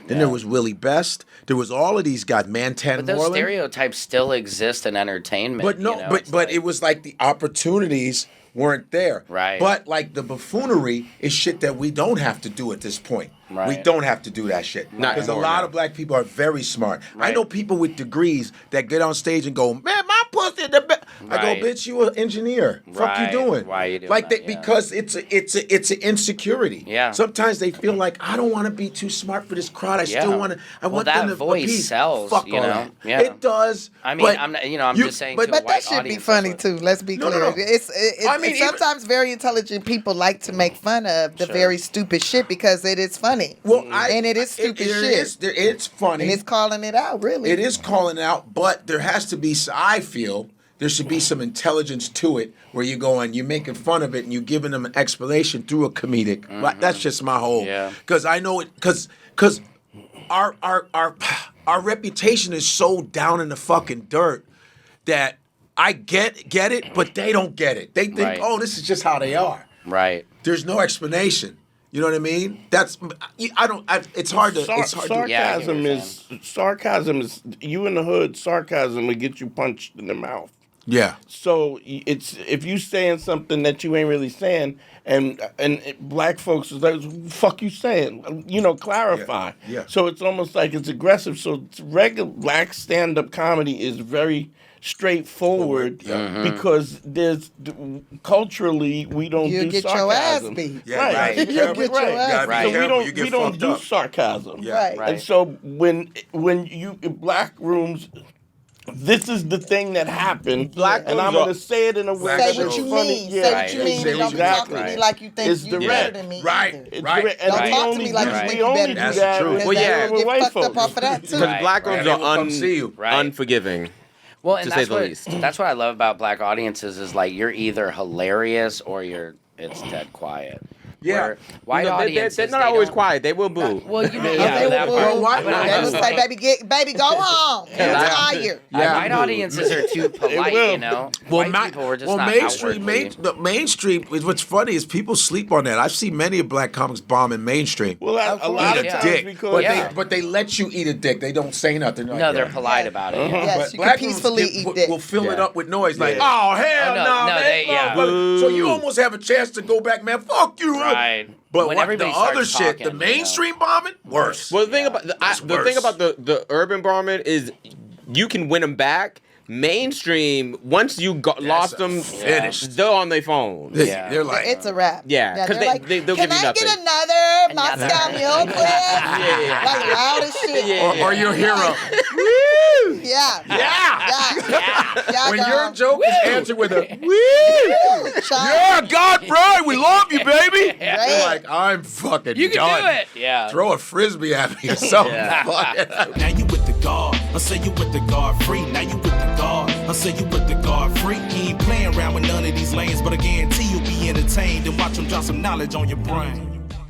Then there was Willie Best. There was all of these guys. Mantan But those Moreland. stereotypes still exist in entertainment. But no, you know? but It's like- it was like the opportunities weren't there. Right. But like the buffoonery is shit that we don't have to do at this point. Right. We don't have to do that shit. Not Because a anymore, lot no. of black people are very smart. Right. I know people with degrees that get on stage and go, man, my pussy the best. I Right. go, bitch, you an engineer. Fuck you Right. doing? Why you doing like that? Yeah. Because it's an insecurity. Yeah. Sometimes they feel like I don't want to be too smart for this crowd. I still want to. I want that them to voice appease. sells, Fuck you all know? that. Yeah. It does. I mean, but I'm not, I'm you- just saying. but- to a But white that should be audience, funny that's what- too. Let's be No, clear. no, no. It's I mean, even- sometimes very intelligent people like to make fun of the Sure. very stupid shit because it is funny. Well, and it is stupid shit. It's funny. And it's calling it out, really. It is calling it out, but there has to be. I feel there should be some intelligence to it, where you go and you're making fun of it and you're giving them an explanation through a comedic. Like, that's just my whole. Yeah. Because I know it. Because our reputation is so down in the fucking dirt that I get it, but they don't get it. They think, Right. oh, this is just how they are. Right. There's no explanation. You know what I mean? It's hard to. It's hard to. Yeah, I get what you're sarcasm is you in the hood. Sarcasm will get you punched in the mouth. Yeah. So it's if you saying something that you ain't really saying, and black folks is like, "Fuck you saying?" Clarify. Yeah. So it's almost like it's aggressive. So regular black stand-up comedy is very straightforward because there's culturally we don't You'll do get sarcasm. your ass beat. Yeah, Right. right. You'll get your ass Right. beat. So You get we don't fucked do up. sarcasm. Yeah. Right. Right. And so when you in black rooms, this is the thing that happened. Black and I'm rooms gonna say it in a way Black that Say what is you funny. mean. Yeah. Say what you mean. Say And what don't you be mean. talking to me Right. like you think It's you're direct. better than me. Right. either. It's Right. direct. And Don't we talk to only me like do- you Right. think we you're only better do than me. That's that true. Because Well, then yeah. you'll with get white fucked folks. up off of that too. Because Right. black rooms They are will come see you. Right. unforgiving. Well, and to that's say the what least. that's what I love about black audiences is like you're either hilarious or it's dead quiet. Yeah. Where white No, audiences they're not always don't- quiet. They will boo. Well, you know, They yeah, will that boo. part. Why- But I'm They will just say, saying, baby, go home. You're Yeah. tired. white audiences are too polite, will. you know. White people were just not mainstream, outwardly. the mainstream. What's funny is people sleep on that. I've seen many of black comics bomb in mainstream. Well, a lot of Yeah. times Dick, because but Yeah. they let you eat a dick. They don't say nothing. No, they're polite about it. Yeah. Yes, But you black can rooms peacefully will- eat dick. will fill it Yeah. up with noise. Like, Yeah. oh hell Oh, no, no, no, man. they- yeah. So you almost have a chance to go back, man. Fuck you. Right. But When what, the everybody other starts shit, talking, the mainstream bombing, worse. Well, the thing about That's the thing worse. about the urban bombing is you can win them back. Mainstream, once you lost them, finished. they're on their phone. Yeah. They're like, It's a wrap. Yeah, 'cause they're they'll Can give you I nothing. get another Moscow Mule, please? Yeah. Like loud as shit. Yeah. or your hero. Yeah. Yeah. When dog. your joke is answered with a woo, Child. yeah, Godfrey, we love you, baby. Right. You're like, I'm fucking You can done. do it. Yeah. Throw a frisbee at me or something. Now you with the guard, I say you with the guard free. Now you with the guard, I say you with the guard free. He ain't playing around with none of these lanes, but I guarantee you'll be entertained and watch him drop some knowledge on your brain.